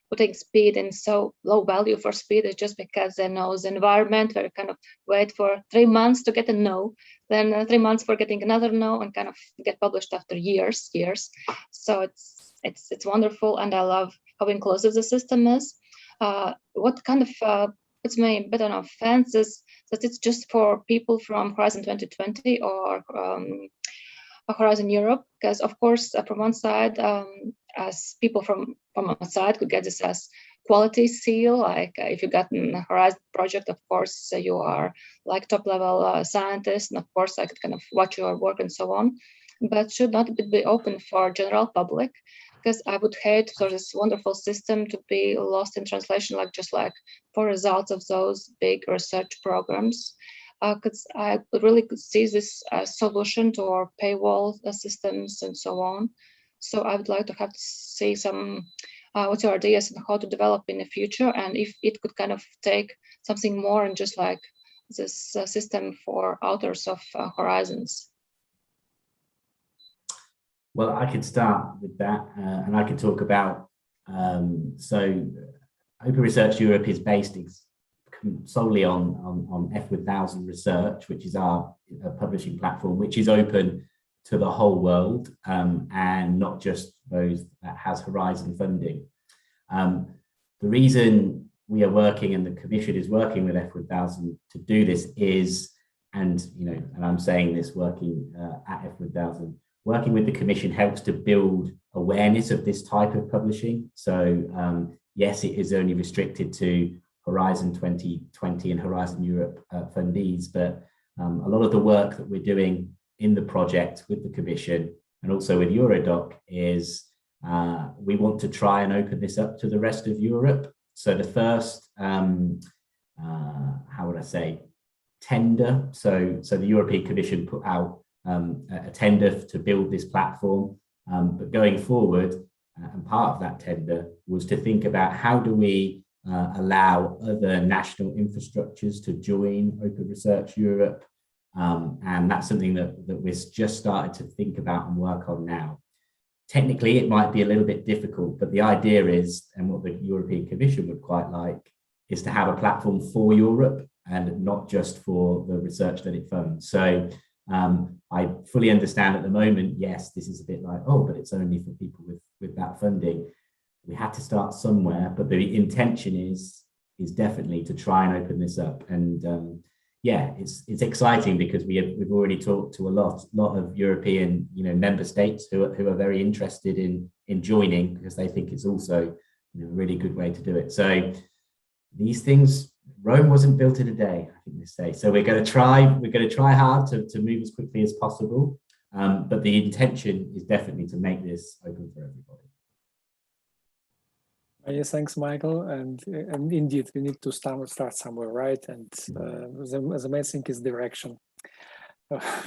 putting speed in so low value for speed is just because they know the environment. Where we kind of wait for 3 months to get a no, then 3 months for getting another no, and kind of get published after years. So it's wonderful, and I love how inclusive the system is. what kind of puts me a bit on offense is that it's just for people from Horizon 2020 or Horizon Europe, because of course from one side, as people from outside could get this as quality seal, like if you got an Horizon project, of course you are like top level scientist, and of course I could kind of watch your work and so on, but should not be open for general public, because I would hate for this wonderful system to be lost in translation, like just like for results of those big research programs. Because I really could see this solution to our paywall systems and so on. So I would like to have to see some, what's your ideas on how to develop in the future, and if it could kind of take something more and just like this system for authors of Horizons. Well, I could start with that, and I could talk about, so Open Research Europe is based solely on F1000 Research, which is our publishing platform, which is open to the whole world, and not just those that has Horizon funding. The reason we are working and the Commission is working with F1000 to do this is, and I'm saying this working at F1000, working with the Commission helps to build awareness of this type of publishing. So yes, it is only restricted to Horizon 2020 and Horizon Europe fundees, but a lot of the work that we're doing in the project with the Commission and also with Eurodoc is we want to try and open this up to the rest of Europe. So the first, how would I say, tender. So the European Commission put out a tender to build this platform, but going forward, and part of that tender was to think about how do we allow other national infrastructures to join Open Research Europe. And that's something that we're just starting to think about and work on now. Technically, it might be a little bit difficult, but the idea is, and what the European Commission would quite like, is to have a platform for Europe and not just for the research that it funds. So I fully understand at the moment, yes, this is a bit like, oh, but it's only for people with that funding. We had to start somewhere, but the intention is definitely to try and open this up. And yeah, it's exciting because we've already talked to a lot of European member states who are very interested in joining, because they think it's also a really good way to do it. So these things, Rome wasn't built in a day, I think they say. So we're going to try hard to move as quickly as possible. But the intention is definitely to make this open for everybody. Many thanks, Michael. And indeed, we need to start somewhere, right? And the main thing is direction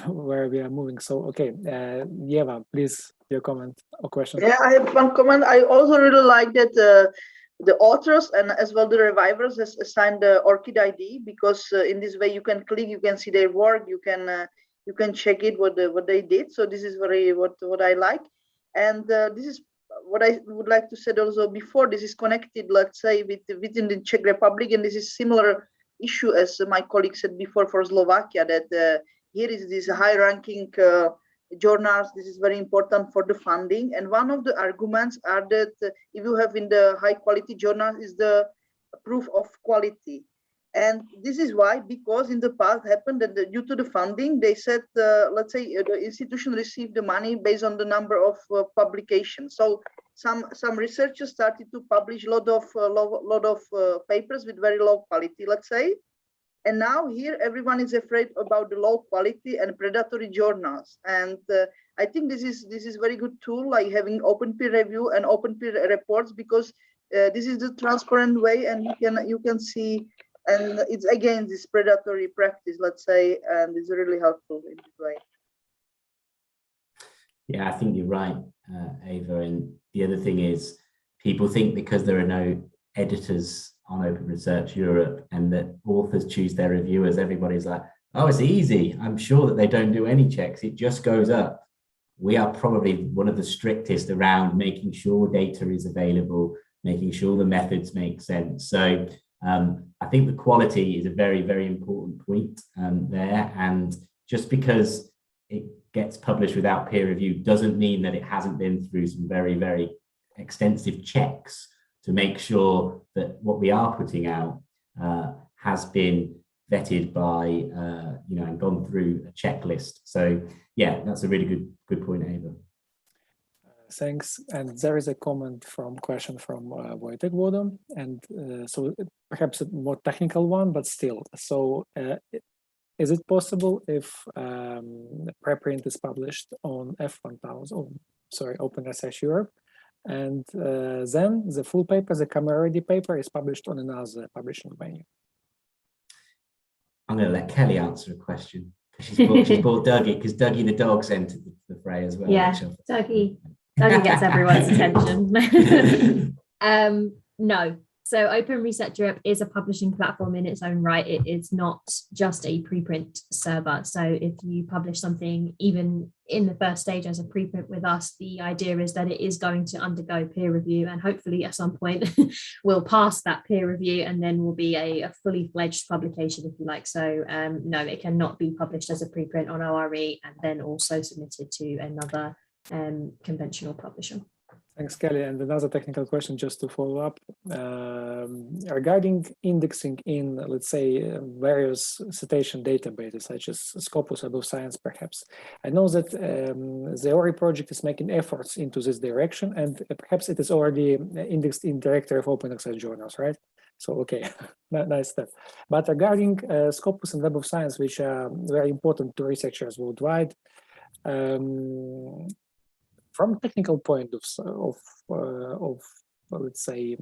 where we are moving. So, okay, Yeva, please, your comment or question. Yeah, I have one comment. I also really like that the authors and as well the revivers has assigned the ORCID ID, because in this way you can click, you can see their work, you can check it what they did. So this is very what I like, and this is what I would like to say also before. This is connected, let's say, within the Czech Republic, and this is similar issue as my colleague said before for Slovakia, that here is this high-ranking journals. This is very important for the funding, and one of the arguments are that if you have in the high-quality journals is the proof of quality. And this is why, because in the past happened that due to the funding, they said, let's say the institution received the money based on the number of publications. So some researchers started to publish a lot of papers with very low quality, let's say. And now here everyone is afraid about the low quality and predatory journals. And I think this is very good tool, like having open peer review and open peer reports, because this is the transparent way, and you can see. And it's again this predatory practice, let's say, and it's really helpful in this way. Yeah, I think you're right, Ava. And the other thing is, people think because there are no editors on Open Research Europe and that authors choose their reviewers, everybody's like, oh, it's easy. I'm sure that they don't do any checks. It just goes up. We are probably one of the strictest around making sure data is available, making sure the methods make sense. So I think the quality is a very, very important point there. And just because it gets published without peer review doesn't mean that it hasn't been through some very, very extensive checks to make sure that what we are putting out has been vetted by, and gone through a checklist. So yeah, that's a really good point, Ava. Thanks. And there is a question from Wojtek Wodo, and so perhaps a more technical one, but still. So is it possible if a preprint is published on Open Research Europe, and then the full paper, the camera-ready paper, is published on another publishing venue? I'm going to let Kelly answer a question. She's brought Dougie, because Dougie the dog's entered the fray as well. Yeah, Dougie gets everyone's attention. No. So Open Research Europe is a publishing platform in its own right. It is not just a preprint server. So if you publish something, even in the first stage as a preprint with us, the idea is that it is going to undergo peer review, and hopefully at some point will pass that peer review, and then will be a fully fledged publication, if you like. So no, it cannot be published as a preprint on ORE and then also submitted to another conventional publisher. Thanks, Kelly. And another technical question just to follow up regarding indexing in, let's say, various citation databases such as Scopus, Web of Science, perhaps. I know that the ORE project is making efforts into this direction, and perhaps it is already indexed in Directory of Open Access Journals, right? So, okay, nice step. But regarding Scopus and Web of Science, which are very important to researchers worldwide, from technical point of let's say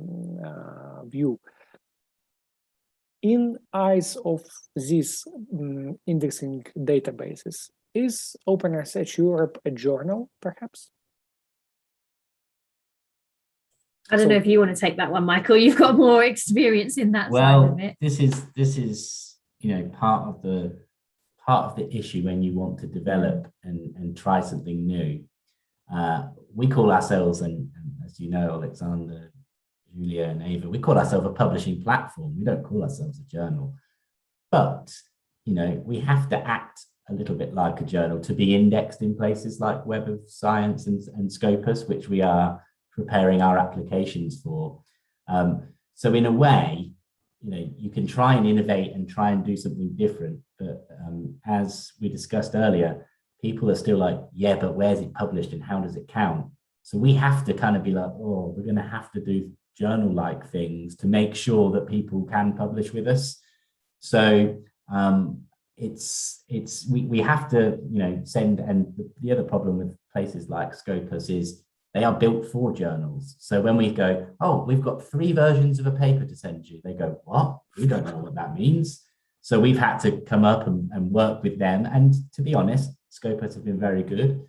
view, in eyes of these indexing databases, is Open Research Europe a journal, perhaps? I don't know if you want to take that one, Michael. You've got more experience in that side of it. This is part of the issue when you want to develop and try something new. We call ourselves, and as you know, Alexander, Julia, and Ava, we call ourselves a publishing platform. We don't call ourselves a journal. But, we have to act a little bit like a journal to be indexed in places like Web of Science and Scopus, which we are preparing our applications for. So in a way, you can try and innovate and try and do something different. But as we discussed earlier, people are still like, yeah, but where's it published and how does it count? So we have to kind of be like, oh, we're going to have to do journal-like things to make sure that people can publish with us. So we have to, send, and the other problem with places like Scopus is they are built for journals. So when we go, oh, we've got 3 versions of a paper to send you, they go, what? We don't know what that means. So we've had to come up and work with them. And to be honest, Scopus have been very good.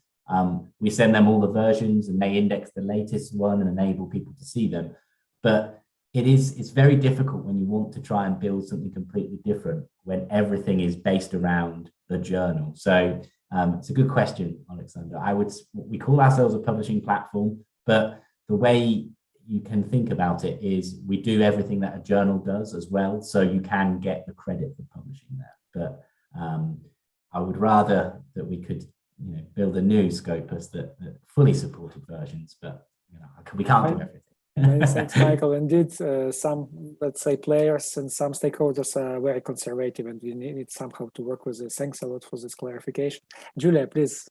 We send them all the versions and they index the latest one and enable people to see them. But it's very difficult when you want to try and build something completely different when everything is based around the journal. So it's a good question, Alexander. We call ourselves a publishing platform, but the way you can think about it is we do everything that a journal does as well. So you can get the credit for publishing there. But I would rather that we could build a new Scopus that fully supported versions, but we can't do everything. Many thanks, Michael. Indeed, some, let's say, players and some stakeholders are very conservative, and we need somehow to work with this. Thanks a lot for this clarification. Julia, please.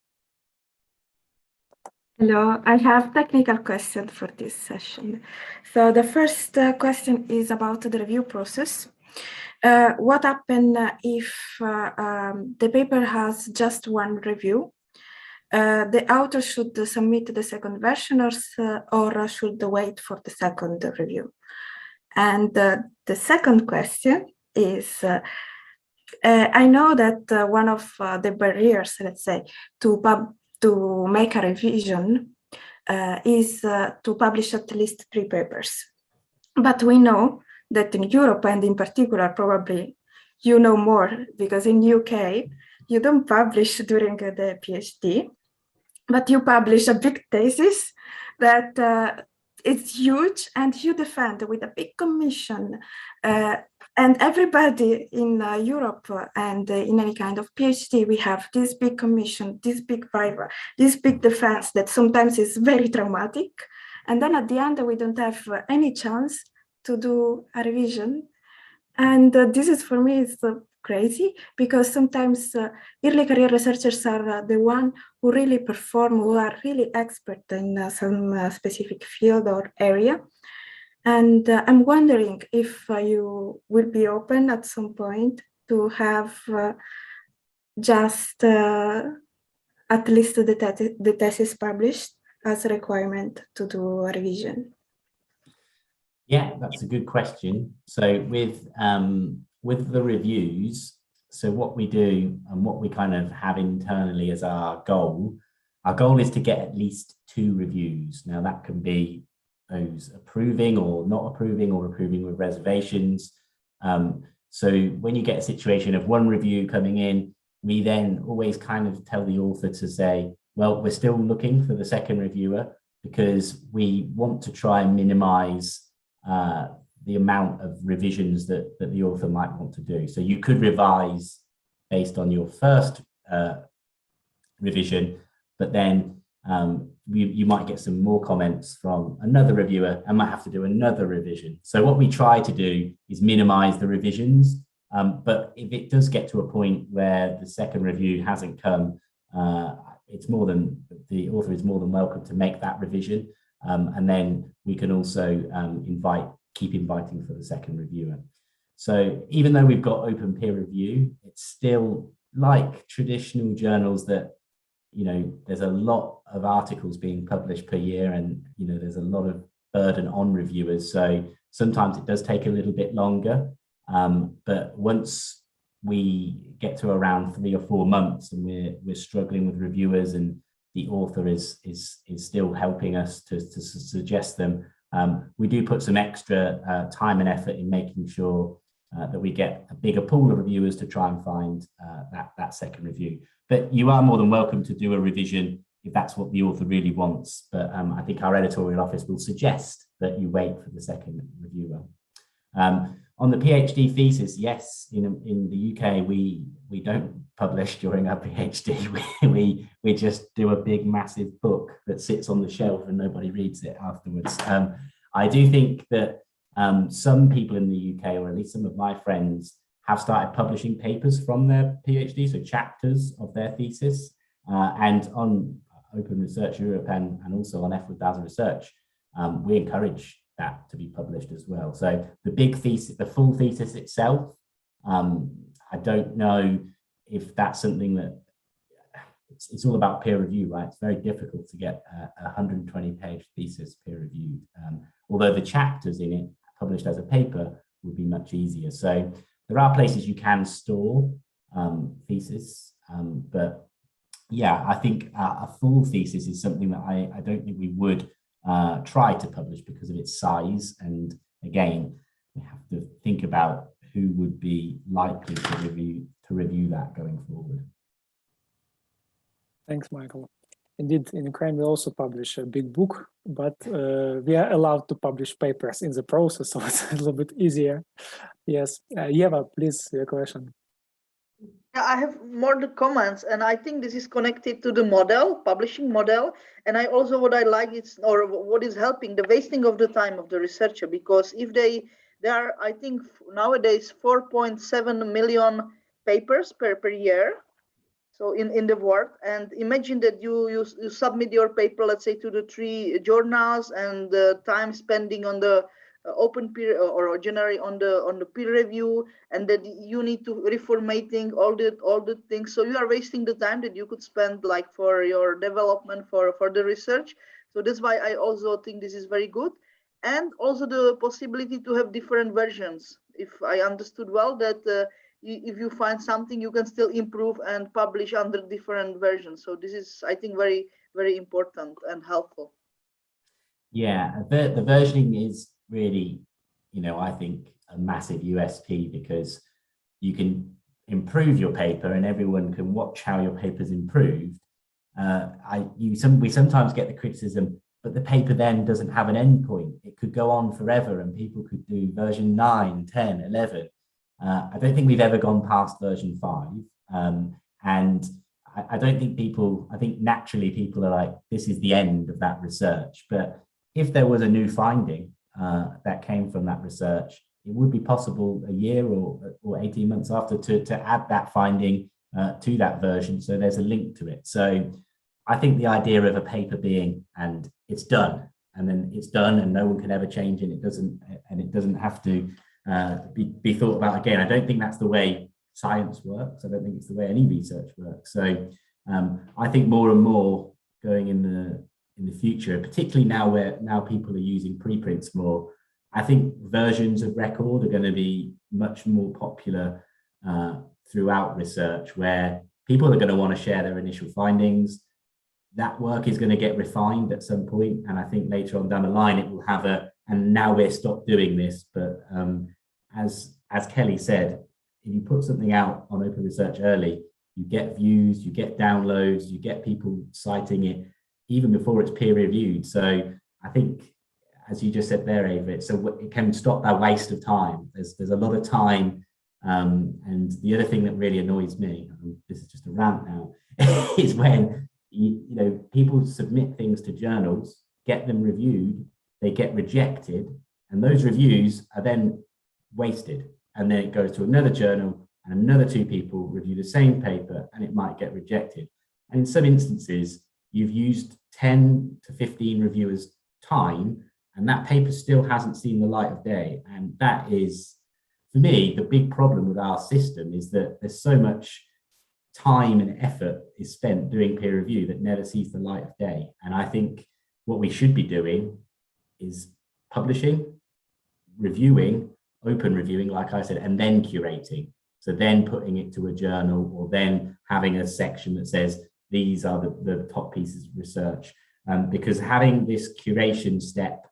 Hello, I have a technical question for this session. So the first question is about the review process. What happens if the paper has just one review? The author should submit the second version or should wait for the second review? And the second question is, I know that one of the barriers, let's say, to make a revision is to publish at least 3 papers. But we know that in Europe, and in particular, probably you know more, because in UK, you don't publish during the PhD, but you publish a big thesis that is huge, and you defend with a big commission. And everybody in Europe and in any kind of PhD, we have this big commission, this big viva, this big defense that sometimes is very traumatic. And then at the end, we don't have any chance to do a revision. And this is, for me, it's crazy, because sometimes early career researchers are the one who really perform, who are really expert in some specific field or area. And I'm wondering if you will be open at some point to have just at least the thesis published as a requirement to do a revision. Yeah, that's a good question. So with the reviews, so what we do and what we kind of have internally as our goal is to get at least 2 reviews. Now that can be those approving or not approving, or approving with reservations. So when you get a situation of 1 review coming in, we then always kind of tell the author to say, well, we're still looking for the second reviewer, because we want to try and minimize the amount of revisions that the author might want to do. So you could revise based on your first revision, but then you might get some more comments from another reviewer and might have to do another revision. So what we try to do is minimize the revisions, but if it does get to a point where the second review hasn't come, the author is more than welcome to make that revision. And then we can also keep inviting for the second reviewer. So even though we've got open peer review, it's still like traditional journals that, there's a lot of articles being published per year, and, there's a lot of burden on reviewers. So sometimes it does take a little bit longer. But once we get to around 3 or 4 months and we're struggling with reviewers, and the author is still helping us to suggest them, we do put some extra time and effort in making sure that we get a bigger pool of reviewers to try and find that second review. But you are more than welcome to do a revision if that's what the author really wants. But I think our editorial office will suggest that you wait for the second reviewer. On the PhD thesis, yes, in the UK, we don't publish during our PhD. We just do a big, massive book that sits on the shelf and nobody reads it afterwards. I do think that some people in the UK, or at least some of my friends, have started publishing papers from their PhD, so chapters of their thesis. And on Open Research Europe and also on F1000 Research, we encourage that to be published as well. So the big thesis, the full thesis itself, I don't know if that's something that, it's all about peer review, right? It's very difficult to get a 120-page thesis peer reviewed, although the chapters in it published as a paper would be much easier. So there are places you can store thesis, but yeah, I think a full thesis is something that I don't think we would try to publish because of its size. And again, we have to think about who would be likely to review that going forward. Thanks, Michael. Indeed, in Ukraine, we also publish a big book, but we are allowed to publish papers in the process, so it's a little bit easier. Yes, Yeva, please, your question. Yeah, I have more the comments, and I think this is connected to the model, publishing model. And I also, what I like is, or what is helping, the wasting of the time of the researcher, because if there are, I think nowadays 4.7 million papers per year. So in the world, and imagine that you submit your paper, let's say, to the 3 journals, and the time spending on the open peer or generally on the peer review, and that you need to reformatting all the things. So you are wasting the time that you could spend like for your development for the research. So that's why I also think this is very good, and also the possibility to have different versions. If I understood well, that if you find something, you can still improve and publish under different versions. So this is, I think, very, very important and helpful. Yeah, the versioning is really, I think a massive USP, because you can improve your paper and everyone can watch how your paper's improved. We sometimes get the criticism, but the paper then doesn't have an endpoint. It could go on forever and people could do version 9, 10, 11. I don't think we've ever gone past version 5. And I don't think I think naturally people are like, this is the end of that research. But if there was a new finding that came from that research, it would be possible a year or 18 months after to add that finding to that version. So there's a link to it. So I think the idea of a paper being, and it's done, and then it's done and no one can ever change it. It doesn't have to be thought about again. I don't think that's the way science works. I don't think it's the way any research works. So I think more and more going in the future, particularly now people are using preprints more, I think versions of record are going to be much more popular throughout research, where people are going to want to share their initial findings. That work is going to get refined at some point, and I think later on down the line it will have and now we're stopped doing this, but as Kelly said, if you put something out on open research early, you get views, you get downloads, you get people citing it even before it's peer reviewed. So I think, as you just said there, Ava, so it can stop that waste of time. There's a lot of time, and the other thing that really annoys me, this is just a rant now, is when people submit things to journals, get them reviewed, they get rejected, and those reviews are then wasted. And then it goes to another journal, and another 2 people review the same paper, and it might get rejected. And in some instances, you've used 10 to 15 reviewers' time, and that paper still hasn't seen the light of day. And that is, for me, the big problem with our system is that there's so much time and effort is spent doing peer review that never sees the light of day. And I think what we should be doing is publishing, reviewing, open reviewing, like I said, and then curating. So then putting it to a journal, or then having a section that says, these are the top pieces of research. Because having this curation step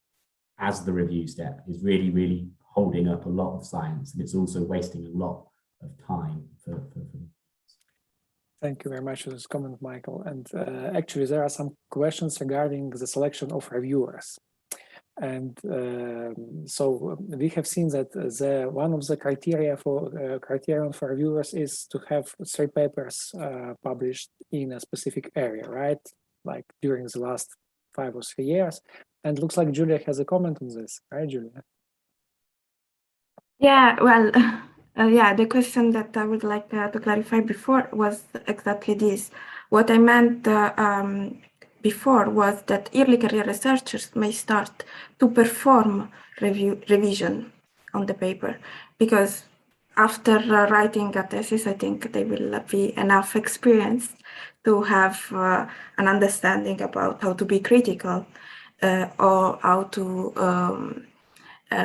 as the review step is really, really holding up a lot of science. And it's also wasting a lot of time for Thank you very much for this comment, Michael. And actually, there are some questions regarding the selection of reviewers. And so we have seen that one of the criterion for reviewers is to have 3 papers published in a specific area, right? Like during the last 5 or 3 years. And looks like Julia has a comment on this, right, Julia? Yeah, well, yeah, the question that I would like to clarify before was exactly this. What I meant before was that early career researchers may start to perform revision on the paper, because after writing a thesis, I think they will be enough experienced to have an understanding about how to be critical or how to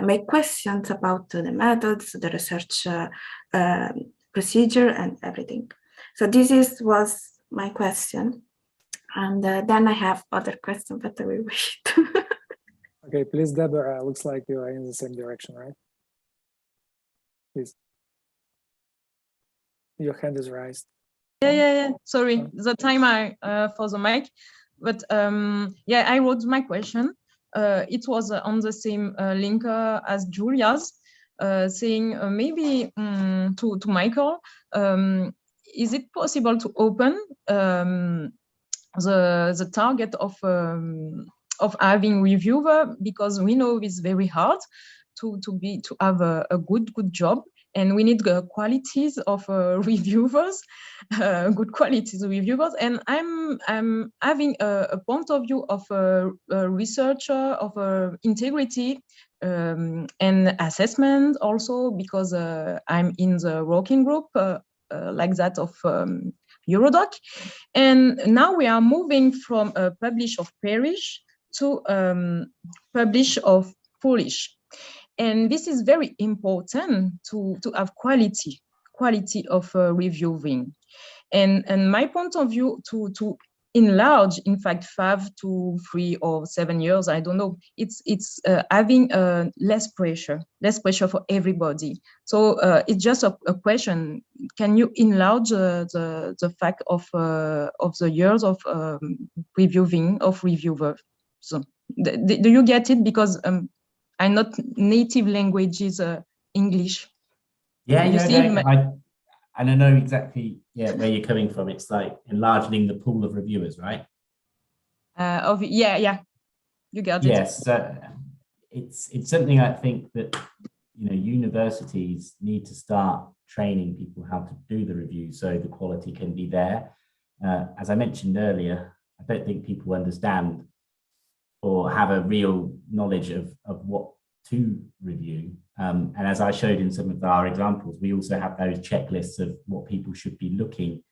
make questions about the methods, the research procedure, and everything. So this was my question. And then I have other questions, but I will wait. Okay, please, Deborah, looks like you are in the same direction, right? Please. Your hand is raised. Yeah. Sorry, the time for the mic. But yeah, I wrote my question. It was on the same link as Julia's, saying maybe to Michael, is it possible to open the target of having reviewer, because we know it's very hard to have a good job, and we need qualities of reviewers, good qualities of reviewers. And I'm having a point of view of a researcher, of integrity and assessment also, because I'm in the working group like that of Eurodoc. And now we are moving from publish of perish to publish of publish. And this is very important to have quality of reviewing. And my point of view, to enlarge, in fact, 5 to 3 or 7 years, I don't know, it's having less pressure for everybody. So it's just a question, can you enlarge the fact of the years of reviewing, of reviewer? So do you get it? Because I'm not native language is English. Yeah, you see, I know exactly where you're coming from. It's like enlarging the pool of reviewers, right? Yeah. You got it. Yes, it's something I think that universities need to start training people how to do the review so the quality can be there. As I mentioned earlier, I don't think people understand or have a real knowledge of what to review. And as I showed in some of our examples, we also have those checklists of what people should be looking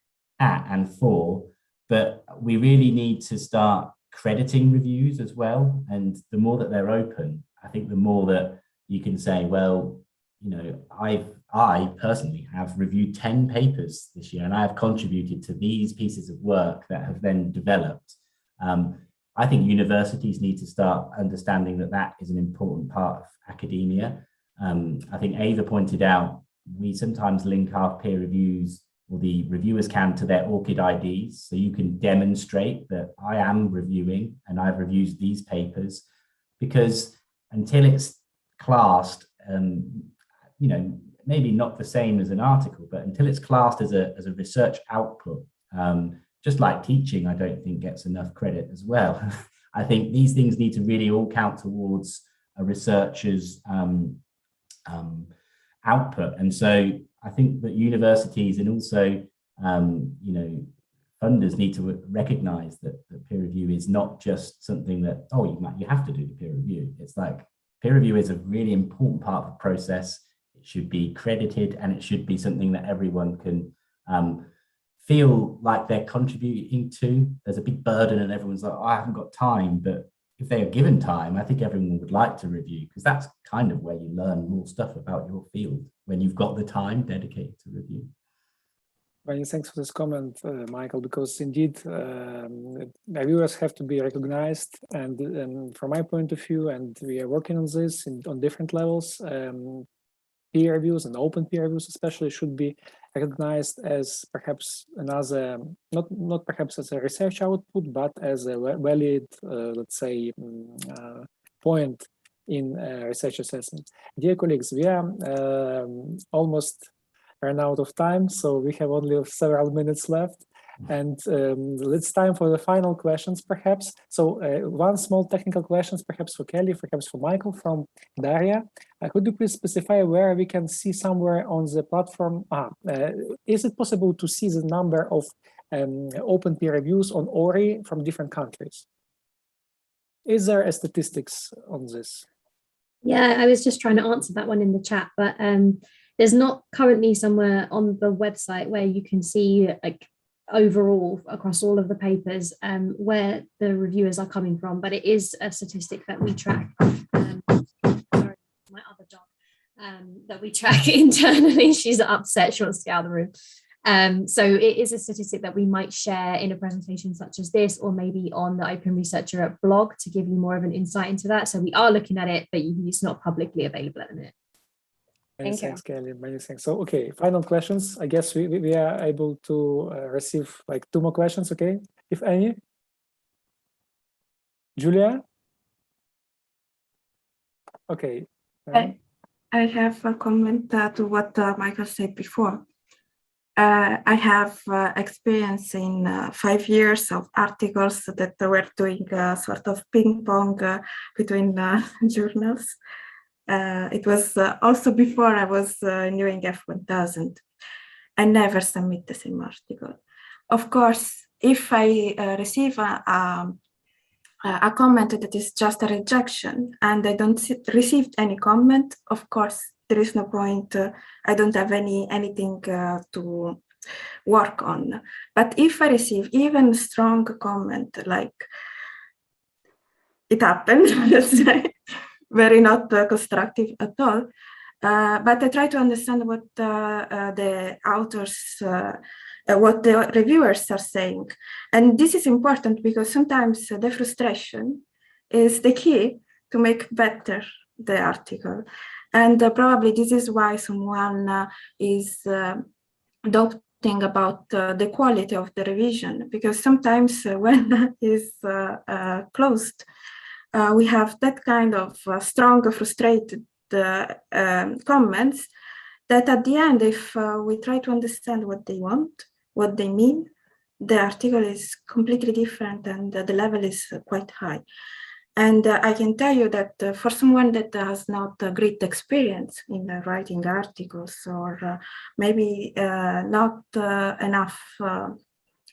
at and for, but we really need to start crediting reviews as well. And the more that they're open, I think the more that you can say, well, I personally have reviewed 10 papers this year, and I have contributed to these pieces of work that have then developed. I think universities need to start understanding that that is an important part of academia. I think Ava pointed out, we sometimes link our peer reviews, or the reviewers can, to their ORCID IDs. So you can demonstrate that I am reviewing and I've reviewed these papers, because until it's classed, maybe not the same as an article, but until it's classed as a research output, just like teaching, I don't think gets enough credit as well. I think these things need to really all count towards a researcher's output. And so I think that universities and also, funders need to recognize that the peer review is not just something that, you have to do the peer review. It's like, peer review is a really important part of the process. It should be credited, and it should be something that everyone can feel like they're contributing to. There's a big burden and everyone's like, I haven't got time. But if they are given time, I think everyone would like to review, because that's kind of where you learn more stuff about your field, when you've got the time dedicated to review. Many thanks for this comment, Michael, because indeed reviewers have to be recognized, and from my point of view, and we are working on this on different levels, peer reviews and open peer reviews especially should be recognized as perhaps another, not perhaps as a research output, but as a valid, let's say, point in research assessment. Dear colleagues, we are almost run out of time, so we have only several minutes left, and it's time for the final questions, perhaps. So one small technical questions, perhaps for Kelly, perhaps for Michael, from Daria. Could you please specify where we can see somewhere on the platform? Is it possible to see the number of open peer reviews on ORI from different countries? Is there a statistics on this? Yeah, I was just trying to answer that one in the chat, but there's not currently somewhere on the website where you can see like overall across all of the papers where the reviewers are coming from, but it is a statistic that we track. Sorry, my other dog, that we track internally. She's upset, she wants to get out of the room. So it is a statistic that we might share in a presentation such as this, or maybe on the Open Research Europe blog to give you more of an insight into that. So we are looking at it, but it's not publicly available at the minute. Many thanks, Kelly. Many thanks. So, okay, final questions. I guess we are able to receive like 2 more questions, okay, if any. Julia? Okay. I have a comment to what Michael said before. I have experience in 5 years of articles that were doing a sort of ping pong between journals. It was also before I was doing F1000. I never submit the same article. Of course, if I receive a comment that is just a rejection and I don't receive any comment, of course, there is no point. I don't have anything to work on. But if I receive even strong comment, like it happened, let's say, very not constructive at all. But I try to understand what the authors, what the reviewers are saying. And this is important because sometimes the frustration is the key to make better the article. And probably this is why someone is doubting about the quality of the revision, because sometimes when it's closed, we have that kind of strong, frustrated comments that at the end, if we try to understand what they want, what they mean, the article is completely different and the level is quite high. And I can tell you that for someone that has not a great experience in writing articles, or maybe not enough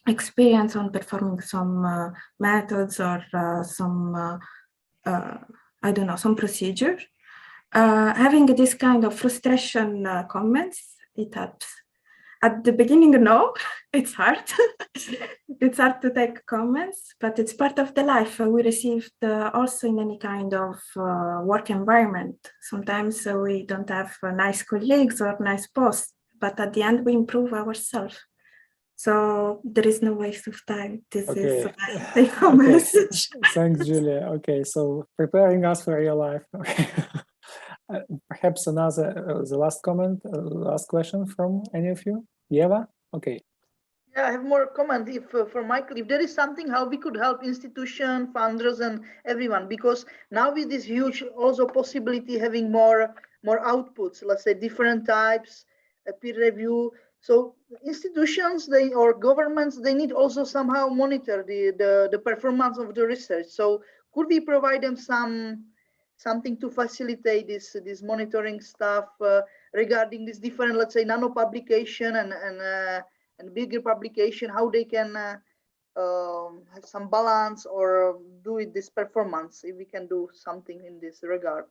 experience on performing some methods or some, I don't know, some procedure, having this kind of frustration comments, it helps. At the beginning, no, it's hard. It's hard to take comments, but it's part of the life we received also in any kind of work environment. Sometimes we don't have nice colleagues or nice posts, but at the end we improve ourselves. So there is no waste of time. This is my take-home message. Thanks, Julia. Okay, so preparing us for real life. Perhaps another, the last comment, last question from any of you? Yeva? Okay. Yeah, I have more comment if for Michael, if there is something how we could help institution, funders, and everyone, because now with this huge also possibility having more outputs, let's say different types, peer review. So institutions or governments, they need also somehow monitor the performance of the research. So could we provide them something to facilitate this monitoring stuff regarding this different, let's say, nano publication and bigger publication, how they can have some balance or do it this performance, if we can do something in this regard.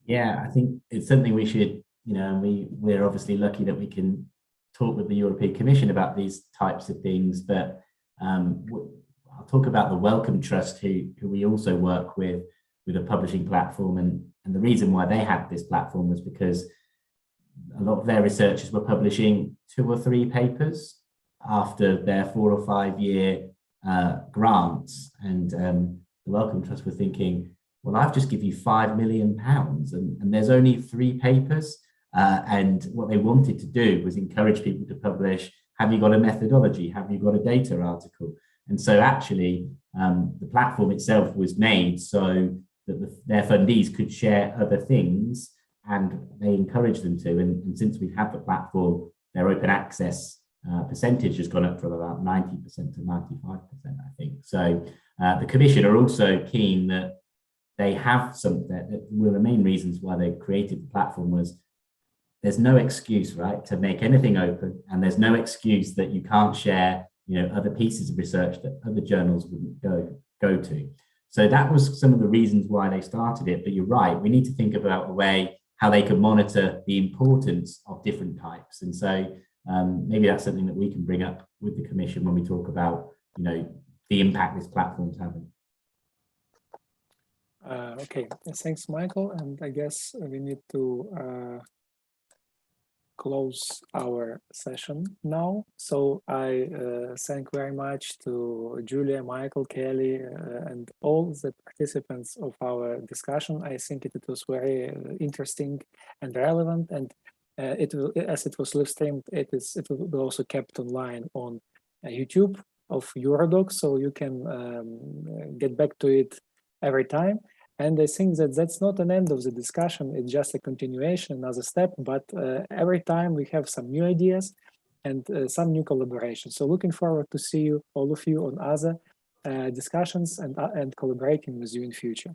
Yeah, I think it's something we should, we're obviously lucky that we can talk with the European Commission about these types of things, but I'll talk about the Wellcome Trust, who we also work with a publishing platform, and the reason why they had this platform was because a lot of their researchers were publishing 2 or 3 papers after their 4 or 5 year grants, and the Wellcome Trust were thinking, well, I've just given you £5 million and there's only 3 papers, and what they wanted to do was encourage people to publish. Have you got a methodology? Have you got a data article? And so actually the platform itself was made so that their fundees could share other things, and they encourage them to. And since we have the platform, their open access percentage has gone up from about 90% to 95%, I think. So the Commission are also keen that they have some, that one of the main reasons why they created the platform was there's no excuse, right, to make anything open, and there's no excuse that you can't share, other pieces of research that other journals wouldn't go to. So that was some of the reasons why they started it. But you're right, we need to think about a way how they can monitor the importance of different types. And so maybe that's something that we can bring up with the Commission when we talk about, the impact this platform's having. Okay, thanks, Michael. And I guess we need to close our session now. So I thank very much to Julia, Michael, Kelly, and all the participants of our discussion. I think it was very interesting and relevant, and as it was live streamed, it will be also kept online on YouTube of Eurodoc, so you can get back to it every time. And I think that that's not an end of the discussion, it's just a continuation, another step, but every time we have some new ideas and some new collaboration. So looking forward to see you, all of you, on other discussions and collaborating with you in future.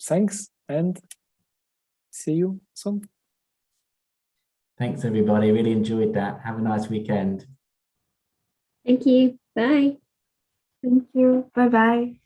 Thanks, and see you soon. Thanks, everybody. Really enjoyed that. Have a nice weekend. Thank you. Bye. Thank you. Bye-bye.